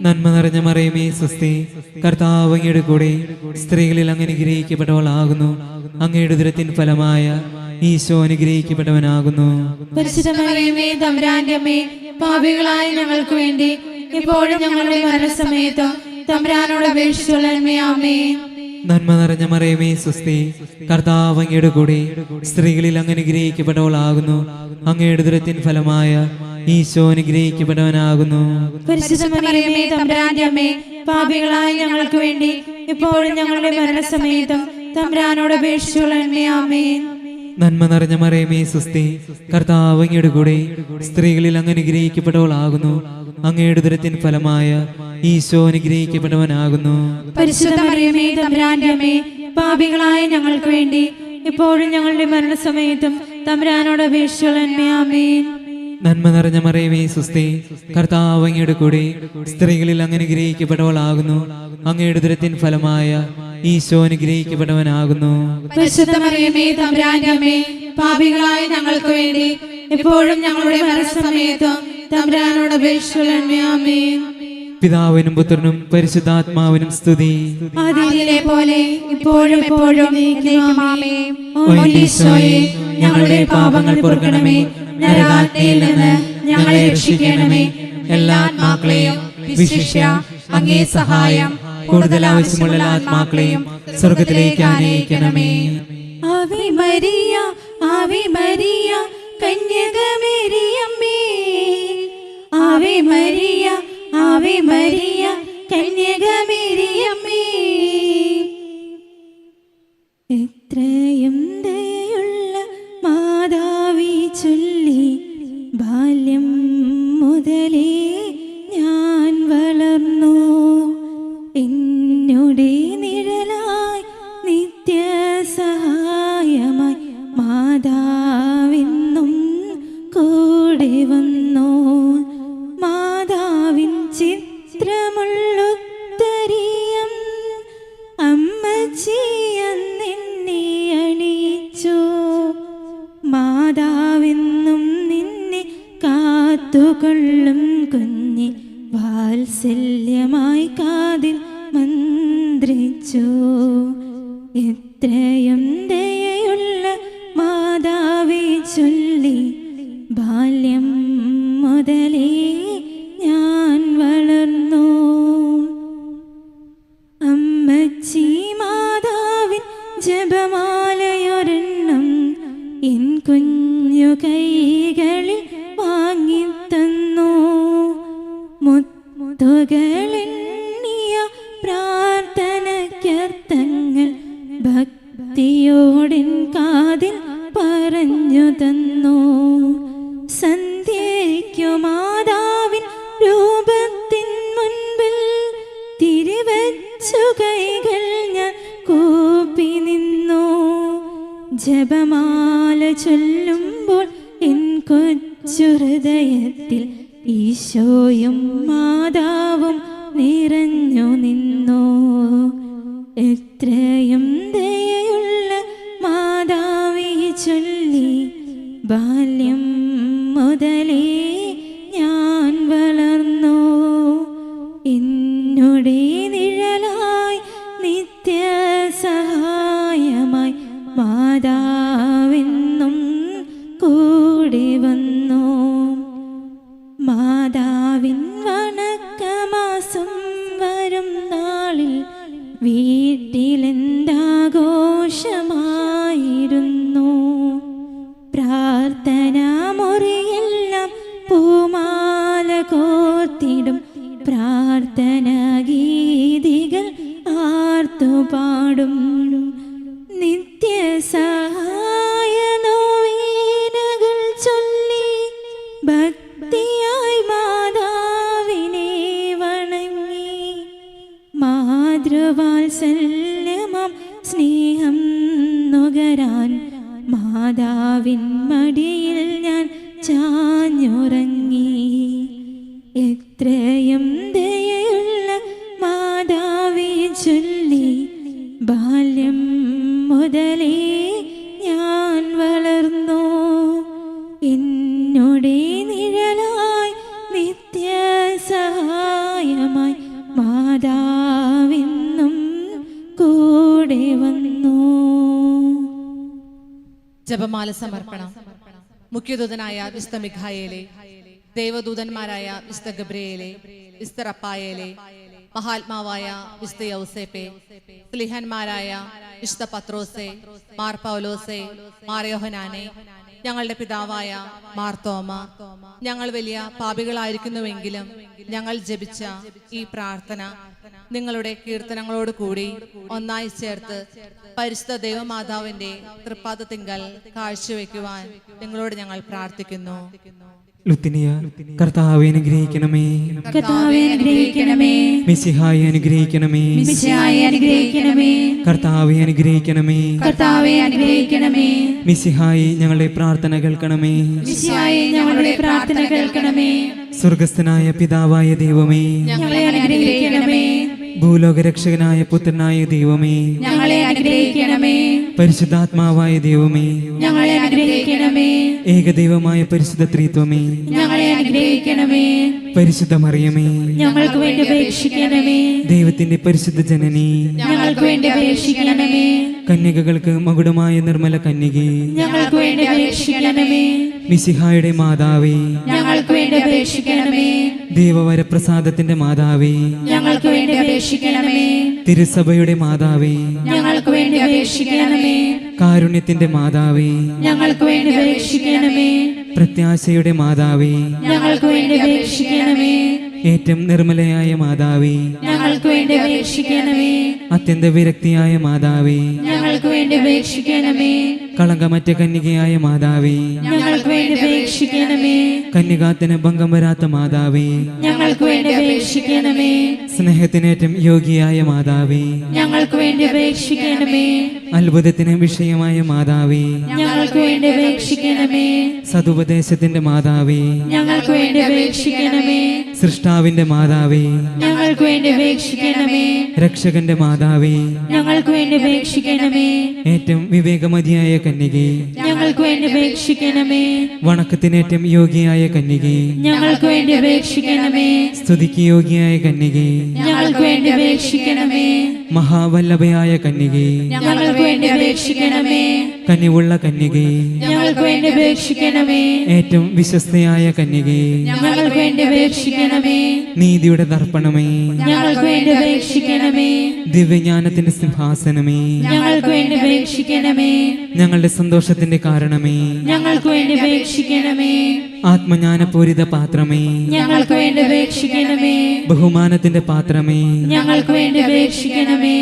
നന്മ നിറഞ്ഞ മറിയമേ, സ്വസ്തി. കർത്താവ് അങ്ങയുടെ കൂടെ സ്ത്രീകളിൽ അങ്ങ് അനുഗ്രഹിക്കപ്പെട്ടവളാകുന്നു. അങ്ങയുടെ ഉദരത്തിൻ ഫലമായ ഈശോ അനുഗ്രഹിക്കപ്പെട്ടവനാകുന്നു. പരിശുദ്ധ മറിയമേ, തമ്പുരാന്റെ അമ്മേ, പാപികളായ ഞങ്ങൾക്ക് വേണ്ടി ഇപ്പോഴും ഞങ്ങളുടെ മരണസമയത്തും തമ്പുരാനോട് അപേക്ഷിച്ചുകൊള്ളണമേ. ആമേൻ. നന്മ നിറഞ്ഞ മറിയമേ, സ്വസ്തി. കർത്താവ് അങ്ങയുടെ കൂടെ സ്ത്രീകളിൽ അങ്ങ് അനുഗ്രഹിക്കപ്പെട്ടവളാകുന്നു. അങ്ങയുടെ ഉദരത്തിൻ ഫലമായ ഈശോ അനുഗ്രഹിക്കപ്പെട്ടവനാകുന്നു. പരിശുദ്ധ മറിയമേ, തമ്പുരാന്റെ അമ്മേ, പാപികളായ ഞങ്ങൾക്ക് വേണ്ടി ഇപ്പോഴും ഞങ്ങളുടെ മരണസമയത്തും തമ്പുരാനോട് അപേക്ഷിച്ചുകൊള്ളണമേ. ആമേൻ. നന്മ നിറഞ്ഞ മറിയമേ, സ്വസ്തി. കർത്താവ് അങ്ങയുടെ കൂടെ സ്ത്രീകളിൽ അങ്ങ് അനുഗ്രഹിക്കപ്പെട്ടവളാകുന്നു. അങ്ങയുടെ ഉദരത്തിൻ ഫലമായ ഈശോ അനുഗ്രഹിക്കപ്പെട്ടവനാകുന്നു. പരിശുദ്ധ മറിയമേ, തമ്പുരാന്റെ അമ്മേ, പാപികളായ ഞങ്ങൾക്ക് വേണ്ടി ഇപ്പോഴും ഞങ്ങളുടെ മരണസമയത്തും തമ്പുരാനോട് അപേക്ഷിച്ചുകൊള്ളണമേ. ആമേൻ. നന്മ നിറഞ്ഞ മറിയമേ, സ്വസ്തി. കർത്താവ് അങ്ങയുടെ കൂടെ സ്ത്രീകളിൽ അങ്ങ് അനുഗ്രഹിക്കപ്പെട്ടവളാകുന്നു. അങ്ങയുടെ ഉദരത്തിൻ ഫലമായ ഈശോ അനുഗ്രഹിക്കപ്പെട്ടവനാകുന്നു. പരിശുദ്ധ മറിയമേ, തമ്പുരാന്റെ അമ്മേ, പാപികളായ ഞങ്ങൾക്ക് വേണ്ടി ഇപ്പോഴും ഞങ്ങളുടെ മരണസമയത്തും തമ്പുരാനോട് അപേക്ഷിച്ചുകൊള്ളണമേ. ആമേൻ. പിതാവിനും പുത്രനും പരിശുദ്ധാത്മാവിനും സ്തുതി. ആദിയിലെ പോലെ ഇപ്പോഴും എപ്പോഴും എന്നേക്കും. ആമേൻ. ഓ ഈശോയെ, ഞങ്ങളുടെ പാപങ്ങൾ പൊറുക്കണമേ. നരകാഗ്നിയിൽ നിന്ന് ഞങ്ങളെ രക്ഷിക്കണമേ. എല്ലാ ആത്മാക്കളെയും വിശിഷ്യ അങ്ങേ സഹായം കൂടുതൽ ആവശ്യമുള്ള ആത്മാക്കളെയും സ്വർഗത്തിലേക്ക് ആനയിക്കണമേ. Ave Maria, Ave Maria, കന്യകമേരിയമ്മേ. Ave Maria, Ave Maria, കന്യകമേരിയമ്മേ. എത്രയും ദയുള്ള മാതാവേ ചൊല്ലി ബാല്യം മുതലേ ഞാൻ വളർന്നു. എന്നോടെ നിഴലായി നിത്യസഹായമായി മാതാവിന്നും കൂടെ വന്നു. മാതാവിൻ ചിത്രമുള്ളുത്തരിയം അമ്മച്ചിയെന്നെ അണിയിച്ചു. മാതാവെന്നും നിന്നെ കാത്തുകൊള്ളും കുഞ്ഞെ വാത്സല്യമായി കാതിൽ മന്ത്രിച്ചു. എത്രയും ദയയുള്ള മാതാവേ ചൊല്ലി ബാല്യം മുതലേ ഞാൻ വളർന്നു. അമ്മച്ചി മാതാവിൻ ജപമാലയൊരെണ്ണം എൻ കുഞ്ഞു കൈകളിൽ വാങ്ങിത്തന്നു. മുത്തുകളെണ്ണിയ പ്രാർത്ഥനയ്ക്കർത്ഥങ്ങൾ ഭക്തിയോടിൻ കാതിൽ പറഞ്ഞു തന്നു. സന്ധ്യയ്ക്കു മാതാവിൻ രൂപത്തിൻ മുൻപിൽ തിരിവച്ചു കൈകൾ ഞാൻ കൂപ്പി നിന്നു. ജപമാല ചൊല്ലുമ്പോൾ എൻ കൊച്ചു ഹൃദയത്തിൽ ഈശോയും മാതാവും നിറഞ്ഞു നിന്നു. എത്രയും ദയയുള്ള മാതാവേ ചൊല്ലി ബാല്യം മുതലേ ഞാൻ വളർന്നു. എന്നോടെ നിഴലായി നിത്യസഹായമായി മാതാവെന്നും കൂടെ വന്നു. മാതാവിൻ വണക്കമാസം വരും നാളിൽ വീട്ടിലെന്താഘോഷമായിരുന്നു. പ്രാർത്ഥനാ മുറിയെല്ലാം പൂമാല കോർത്തിടും. പ്രാർത്ഥനാ ഗീതികൾ ആർത്തുപാടും. നിത്യസഹായ നോവേനകൾ ചൊല്ലി ഭക്തിയായി മാതാവിനെ വണങ്ങി. മാതൃവാത്സല്യമാം സ്നേഹം നുകരാൻ മാതാവിൻ മടിയിൽ ഞാൻ ചാഞ്ഞുറങ്ങി. എത്രയും ദയയുള്ള മാതാവേ ചൊല്ലി ബാല്യം മുതലേ ഞാൻ വളർന്നു. എന്നോടെ നിഴലായി നിത്യസഹായമായി മാതാവെന്നും കൂടെ വന്നു. ജപമാല സമർപ്പണം. മുഖ്യദൂതനായ വിശുദ്ധ മിഖായേലെ, ദേവദൂതന്മാരായ വിശുദ്ധ ഗബ്രിയേലെ, വിശുദ്ധ റഫായേലെ, മഹാത്മാവായ വിശുദ്ധ യൗസേപ്പെ, സ്ലിഹന്മാരായ വിശുദ്ധ പത്രോസെ, മാർ പൗലോസെ, മാർ യോഹനാനെ, ഞങ്ങളുടെ പിതാവായ മാർത്തോമ, ഞങ്ങൾ വലിയ പാപികളായിരിക്കുന്നുവെങ്കിലും ഞങ്ങൾ ജപിച്ച ഈ പ്രാർത്ഥന നിങ്ങളുടെ കീർത്തനങ്ങളോട് കൂടി ഒന്നായി ചേർത്ത് പരിശുദ്ധ ദൈവമാതാവിന്റെ തൃപ്പാദത്തിങ്കൽ കാഴ്ചവെക്കുവാൻ നിങ്ങളോട് ഞങ്ങൾ പ്രാർത്ഥിക്കുന്നു. ലുത്തിനിയ, കർത്താവെ അനുഗ്രഹിക്കണമേ. കർത്താവേ അനുഗ്രഹിക്കണമേ. മിശിഹായെ അനുഗ്രഹിക്കണമേ. മിശിഹായെ അനുഗ്രഹിക്കണമേ. കർത്താവെ അനുഗ്രഹിക്കണമേ. കർത്താവേ അനുഗ്രഹിക്കണമേ. മിശിഹായെ ഞങ്ങളുടെ പ്രാർത്ഥന കേൾക്കണമേ. മിശിഹായെ ഞങ്ങളുടെ പ്രാർത്ഥന കേൾക്കണമേ. സ്വർഗസ്ഥനായ പിതാവായ ദൈവമേ, ഞങ്ങളെ അനുഗ്രഹിക്കണമേ. ഭൂലോകരക്ഷകനായ പുത്രനായ ദൈവമേ, ഞങ്ങളെ അനുഗ്രഹിക്കണമേ. പരിശുദ്ധാത്മാവായ ദൈവമേ, ഞങ്ങളെ അനുഗ്രഹിക്കണമേ. ഏകദൈവമായ പരിശുദ്ധ ത്രിത്വമേ, ഞങ്ങളെ അനുഗ്രഹിക്കണമേ. പരിശുദ്ധ മറിയമേ, ഞങ്ങൾക്ക് വേണ്ടി അപേക്ഷിക്കണമേ. ദൈവത്തിന്റെ പരിശുദ്ധ ജനനി, ഞങ്ങൾക്ക് വേണ്ടി അപേക്ഷിക്കണമേ. കന്യകകൾക്ക് മകുടമായ നിർമ്മല കന്യകേ, ഞങ്ങൾക്ക് വേണ്ടി അപേക്ഷിക്കണമേ. മിശിഹായുടെ മാതാവേ, ഞങ്ങൾക്ക് വേണ്ടി അപേക്ഷിക്കണമേ. ദൈവവരപ്രസാദത്തിന്റെ മാതാവേ, ഞങ്ങൾക്ക് വേണ്ടി അപേക്ഷിക്കണമേ. തിരുസഭയുടെ മാതാവേ, ഞങ്ങൾക്ക് വേണ്ടി അപേക്ഷിക്കണമേ. കാരുണ്യത്തിന്റെ മാതാവേ, ഞങ്ങൾക്ക് വേണ്ടി അപേക്ഷിക്കണമേ. പ്രത്യാശയുടെ മാതാവേ, ഞങ്ങൾക്ക് വേണ്ടി അപേക്ഷിക്കണമേ. ഏറ്റവും നിർമ്മലയായ മാതാവേ, ഞങ്ങൾക്ക് വേണ്ടി അപേക്ഷിക്കണമേ. അത്യന്ത വിരക്തിയായ മാതാവേ, ഞങ്ങൾക്ക് വേണ്ടി അപേക്ഷിക്കണമേ. കളങ്കമറ്റ കന്യകയായ മാതാവേ, ഞങ്ങൾക്ക് വേണ്ടി അപേക്ഷിക്കണമേ. കന്യകാത്തിന് ഭംഗം വരാത്ത മാതാവേ, ഞങ്ങൾക്ക് വേണ്ടി അപേക്ഷിക്കണമേ. സ്നേഹത്തിനേറ്റം യോഗ്യയായ മാതാവേ, ഞങ്ങൾക്ക് വേണ്ടി അപേക്ഷിക്കണമേ. അത്ഭുതത്തിന് വിഷയമായ മാതാവേ, ഞങ്ങൾക്ക് വേണ്ടി അപേക്ഷിക്കണമേ. സതുപദേശത്തിന്റെ മാതാവേ, ഞങ്ങൾക്ക് വേണ്ടി അപേക്ഷിക്കണമേ. സൃഷ്ടാവിന്റെ മാതാവേ, ഞങ്ങൾക്ക് വേണ്ടി അപേക്ഷിക്കണമേ. രക്ഷകന്റെ മാതാവേ, ഞങ്ങൾക്ക് വേണ്ടി അപേക്ഷിക്കണമേ. ഏറ്റവും വിവേകമതിയായ കന്യകേ, ഞങ്ങൾക്ക് വേണ്ടി അപേക്ഷിക്കണമേ. വണക്കത്തിനേറ്റം യോഗ്യയായ കന്യകേ, ഞങ്ങൾക്ക് വേണ്ടി അപേക്ഷിക്കണമേ. സ്തുതിക്ക് യോഗ്യയായ കന്യകേ, ഞങ്ങൾക്ക് വേണ്ടി അപേക്ഷിക്കണമേ. മഹാവല്ലഭയായ കന്യകേ, ഞങ്ങൾക്ക് വേണ്ടി അപേക്ഷിക്കണമേ. കനിവുള്ള കന്യകേ, ഞങ്ങൾക്ക് വേണ്ടി അപേക്ഷിക്കണമേ. ഏറ്റവും വിശ്വസ്തയായ കന്യകേ, ഞങ്ങൾക്ക് വേണ്ടി അപേക്ഷിക്കണമേ. നീതിയുടെ ദർപ്പണമേ, ഞങ്ങൾക്ക് വേണ്ടി അപേക്ഷിക്കണമേ. ദിവ്യജ്ഞാനത്തിന്റെ സിംഹാസനമേ, ഞങ്ങൾക്ക് വേണ്ടി അപേക്ഷിക്കണമേ. ഞങ്ങളുടെ സന്തോഷത്തിന്റെ കാരണമേ, ഞങ്ങൾക്ക് വേണ്ടി അപേക്ഷിക്കണമേ. ആത്മജ്ഞാനപൂരിത പാത്രമേ, ഞങ്ങൾക്ക് വേണ്ടി അപേക്ഷിക്കണമേ. ബഹുമാനത്തിന്റെ പാത്രമേ, ഞങ്ങൾക്ക് വേണ്ടി അപേക്ഷിക്കണമേ.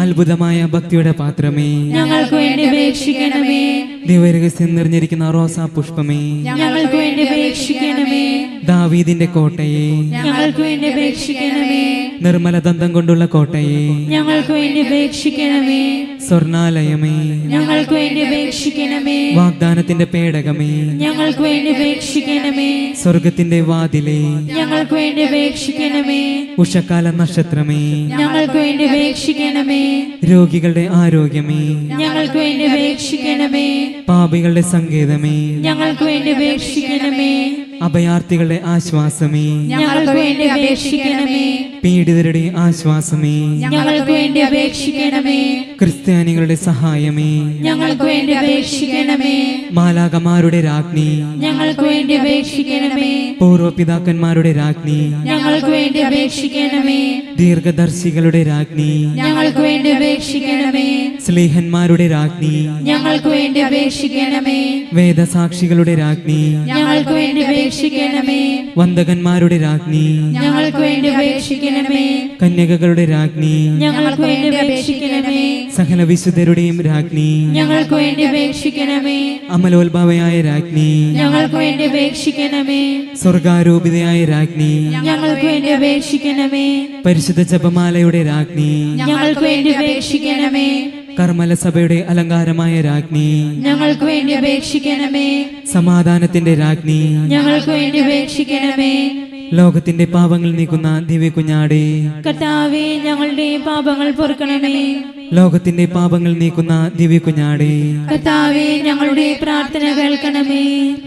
അത്ഭുതമായ ഭക്തിയുടെ പാത്രമേ, ഞങ്ങൾക്ക് വേണ്ടി അപേക്ഷിക്കണമേ. ദിവരഹസ്യം നിറഞ്ഞിരിക്കുന്ന റോസാ പുഷ്പമേ, ഞങ്ങൾക്ക് വേണ്ടി അപേക്ഷിക്കണമേ. ദാവീദിന്റെ കോട്ടയെ, ഞങ്ങൾക്ക് വേണ്ടി അപേക്ഷിക്കണമേ. നിർമ്മല ദന്തം കൊണ്ടുള്ള കോട്ടയെ, ഞങ്ങൾക്ക് വേണ്ടി അപേക്ഷിക്കണമേ. സ്വർണാലയമേ, ഞങ്ങൾക്ക് വേണ്ടി അപേക്ഷിക്കണമേ. വാഗ്ദാനത്തിന്റെ പേടകമേ, ഞങ്ങൾക്ക് വേണ്ടി അപേക്ഷിക്കണമേ. സ്വർഗത്തിന്റെ വാതിലേ, ഞങ്ങൾക്ക് വേണ്ടി അപേക്ഷിക്കണമേ. ഉഷക്കാല നക്ഷത്രമേ, ഞങ്ങൾക്ക് വേണ്ടി അപേക്ഷിക്കണമേ. രോഗികളുടെ ആരോഗ്യമേ, ഞങ്ങൾക്ക് വേണ്ടി അപേക്ഷിക്കണമേ. പാപികളുടെ സങ്കേതമേ, ഞങ്ങൾക്ക് വേണ്ടി അപേക്ഷിക്കണമേ. അഭയാർത്ഥികളുടെ ആശ്വാസമേ, ഞങ്ങൾക്ക് വേണ്ടി അപേക്ഷിക്കണമേ. പീഡിതരുടെ ആശ്വാസമേ, ഞങ്ങൾക്ക് വേണ്ടി അപേക്ഷിക്കണമേ. ക്രിസ്ത്യാനികളുടെ സഹായമേ, ഞങ്ങൾക്ക് വേണ്ടി അപേക്ഷിക്കണമേ. മാലാകമാരുടെ രാജ്ഞി, ഞങ്ങൾക്ക് വേണ്ടി അപേക്ഷിക്കണമേ. പൂർവപിതാക്കന്മാരുടെ രാജ്ഞി, ഞങ്ങൾക്ക് വേണ്ടി അപേക്ഷിക്കണമേ. ദീർഘദർശികളുടെ രാജ്ഞി, ഞങ്ങൾക്ക് വേണ്ടി അപേക്ഷിക്കണമേ. സ്ലീഹന്മാരുടെ രാജ്ഞി, ഞങ്ങൾക്ക് വേണ്ടി അപേക്ഷിക്കണമേ. വേദസാക്ഷികളുടെ രാജ്ഞി, ഞങ്ങൾക്ക് വേണ്ടി അപേക്ഷിക്കണമേ. വന്ദകന്മാരുടെ രാജ്ഞി, ഞങ്ങൾക്ക് വേണ്ടി അപേക്ഷിക്കണമേ. കന്യകകളുടെ രാജ്ഞി, ഞങ്ങൾക്ക് വേണ്ടി അപേക്ഷിക്കണമേ. സകല വിശുദ്ധരുടെയും രാജ്ഞി, ഞങ്ങൾക്ക് വേണ്ടി അപേക്ഷിക്കണമേ. അമലോത്ഭവയായ രാജ്ഞി, ഞങ്ങൾക്ക് വേണ്ടി അപേക്ഷിക്കണമേ. സ്വർഗാരൂപിതയായ രാജ്ഞി, ഞങ്ങൾക്ക് വേണ്ടി അപേക്ഷിക്കണമേ. പരിശുദ്ധ ജപമാലയുടെ രാജ്ഞി, ഞങ്ങൾക്ക് വേണ്ടി അപേക്ഷിക്കണമേ. കർമ്മല സഭയുടെ അലങ്കാരമായ രാജ്ഞി, ഞങ്ങൾക്ക് വേണ്ടി അപേക്ഷിക്കണമേ. സമാധാനത്തിന്റെ രാജ്ഞി, ഞങ്ങൾക്ക് വേണ്ടി അപേക്ഷിക്കണമേ. ലോകത്തിന്റെ പാപങ്ങൾ നീക്കുന്ന ദിവ്യ കുഞ്ഞാടേ, കർത്താവേ, ഞങ്ങളുടെ പാപങ്ങൾ പൊറുക്കണമേ. ലോകത്തിന്റെ പാപങ്ങൾ നീക്കുന്ന ദിവ്യ കുഞ്ഞാടേ, കർത്താവേ, ഞങ്ങളുടെ പ്രാർത്ഥന കേൾക്കണമേ.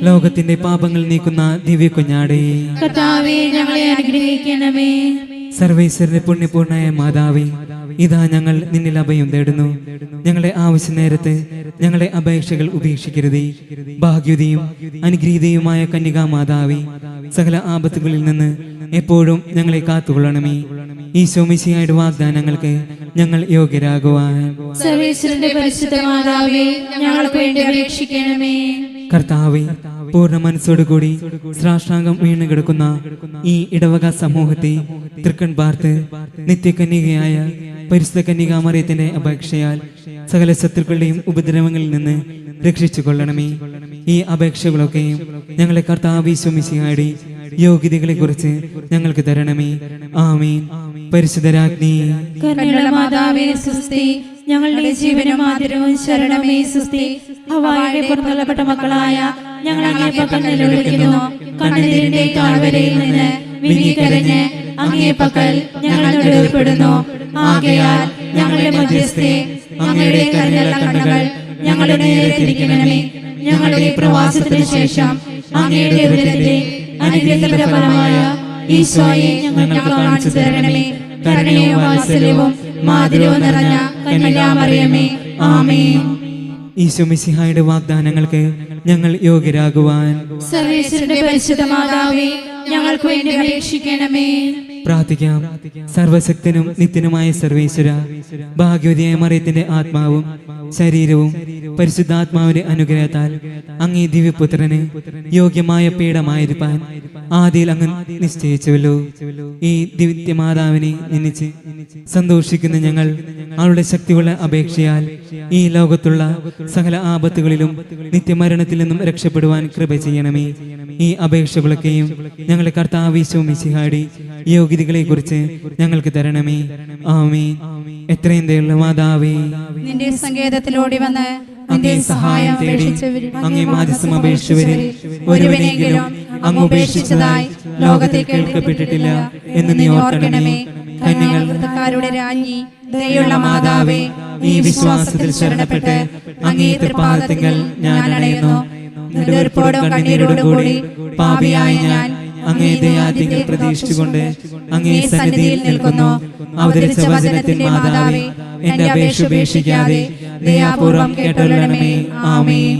ലോകത്തിന്റെ പാപങ്ങൾ നീക്കുന്ന ദിവ്യ കുഞ്ഞാടേ, കർത്താവേ, ഞങ്ങളെ അനുഗ്രഹിക്കണമേ. സർവേശ്വരന്റെ പുണ്യപൂർണയായ മാതാവേ, ഇതാ ഞങ്ങൾ നിന്നിൽ അഭയം തേടുന്നു. ഞങ്ങളുടെ ആവശ്യ നേരത്ത് ഞങ്ങളുടെ അപേക്ഷകൾ ഉപേക്ഷിക്കരുതേ. ഭാഗ്യവതിയും അനുഗ്രഹീതയുമായ കന്യകാ മാതാവേ, സകല ആപത്തുകളിൽ നിന്ന് എപ്പോഴും ഞങ്ങളെ കാത്തുകൊള്ളണമേ. ഈശോ മിശിഹായുടെ വാഗ്ദാനങ്ങൾക്ക് ഞങ്ങൾ യോഗ്യരാകുവാൻ സർവേശ്വരന്റെ പരിശുദ്ധ മാതാവേ, ഞങ്ങൾക്ക് വേണ്ടി അപേക്ഷിക്കണമേ. കർത്താവേ, പൂർണ്ണ മനസ്സോടുകൂടി സാഷ്ടാംഗം വീണ് കിടക്കുന്ന ഈ ഇടവക സമൂഹത്തെ തൃക്കൺ പാർത്ത് നിത്യകന്യകയായ പരിശുദ്ധ കന്യകാമറിയത്തിന്റെ അപേക്ഷയാൽ സകല ശത്രുക്കളുടെയും ഉപദ്രവങ്ങളിൽ നിന്ന് രക്ഷിച്ചു കൊള്ളണമേ. ഈ അപേക്ഷകളൊക്കെയും ഞങ്ങളെ കർത്താവ് ഈശോ മിശിഹായുടെ യോഗ്യതകളെ കുറിച്ച് ഞങ്ങൾക്ക് തരണമേ. ആമീൻ. പരിശുദ്ധരാജ്ഞി, കരുണയുള്ള മാതാവേ സുസ്തി. ഞങ്ങളുടെ ജീവനും ആദരവും ശരണമേ സുസ്തി. ഹവ്വായുടെ പുറന്തള്ളപ്പെട്ട മക്കളായ ഞങ്ങൾ അങ്ങേ പക്കൽ നിലവിളിക്കുന്നു. കണ്ണുനീരിന്റെ താഴ്വരയിൽ നിന്ന് വിനീകരഞ്ഞ് അങ്ങേ പക്കൽ ഞങ്ങൾ നെടുവപ്പെടുന്നു. ആകയാൽ ഞങ്ങളുടെ മധ്യസ്ഥെ അങ്ങയുടെ കരുണയുള്ള കണ്ണുകൾ ഞങ്ങളുടെ നേരെ തിരിക്കണമേ. ഞങ്ങളുടെ പ്രവാസത്തിന് ശേഷം അങ്ങയുടെ ഉദരത്തിന്റെ അനുഗ്രഹത്തിന്റെ ഫലമായ ഈശോയെ ഞങ്ങൾക്ക് കാണിച്ചു തരണമേ. കരുണയും വാത്സല്യവും മാധുര്യവും നിറഞ്ഞ കന്യകാമറിയമേ, ആമേൻ. ഈശോ മിശിഹായുടെ വാഗ്ദാനങ്ങൾക്ക് ഞങ്ങൾ യോഗ്യരാകുവാൻ സർവേശ്വരന്റെ പരിശുദ്ധ മാതാവേ, ഞങ്ങൾക്ക് വേണ്ടി അപേക്ഷിക്കണമേ. പ്രാർത്ഥിക്കാം. സർവശക്തനും നിത്യനുമായ സർവേശ്വര, ഭാഗ്യവതിയായ മറിയത്തിന്റെ ആത്മാവും ശരീരവും പരിശുദ്ധാത്മാവിന്റെ അനുഗ്രഹത്താൽ അങ്ങേ ദിവ്യപുത്രന് യോഗ്യമായ പീഠമായിരിക്കാൻ ആദിയിൽ അങ്ങ് നിശ്ചയിച്ചുവല്ലോ. ഈ ദിവ്യമാതാവിനെ നിന്നിച്ച് സന്തോഷിക്കുന്ന ഞങ്ങൾ അവളുടെ ശക്തിയുള്ള അപേക്ഷയാൽ ഈ ലോകത്തുള്ള സകല ആപത്തുകളിലും നിത്യമരണത്തിൽ നിന്നും രക്ഷപ്പെടുവാൻ കൃപ ചെയ്യണമേ. ഈ അപേക്ഷകളൊക്കെയും ഞങ്ങളുടെ കർത്താവ് ഈശോ മിശിഹായുടെ യോഗ്യതകളെ കുറിച്ച് ഞങ്ങൾക്ക് തരണമേ. ആമേൻ. എത്രയും ദയുള്ള മാതാവേ, നിന്റെ സങ്കേതത്തിലോടി വന്ന് നിന്റെ സഹായം തേടി അങ്ങേ മാധ്യസ്ഥം അപേക്ഷിച്ചവരിൽ ഒരുവനെങ്കിലും അങ്ങ് ഉപേക്ഷിച്ചതായി ലോകത്തിൽ കേൾക്കപ്പെട്ടിട്ടില്ല എന്ന് നീ ഓർക്കണമേ. കന്യകരുടെ രാജ്ഞി, ദയുള്ള മാതാവേ, ഈ വിശ്വാസത്തിൽ ശരണപ്പെട്ട് അങ്ങേ തൃപ്പാദത്തിങ്കൽ ഞാൻ അണയുന്നു. നെടുവീർപ്പോടും കണ്ണീരോടും കൂടി പാപിയായ ഞാൻ അങ്ങേ ദയാദികൾ പ്രതീക്ഷിച്ചുകൊണ്ട് അങ്ങേ സന്നിധിയിൽ നിൽക്കുന്നു. അവതരിച്ച വചനത്തിന്റെ മാതാവേ, എന്റെ അപേക്ഷ ഉപേക്ഷിക്കാതെ ദയാപൂർവം കേട്ടൊള്ളണമേ. ആമേൻ.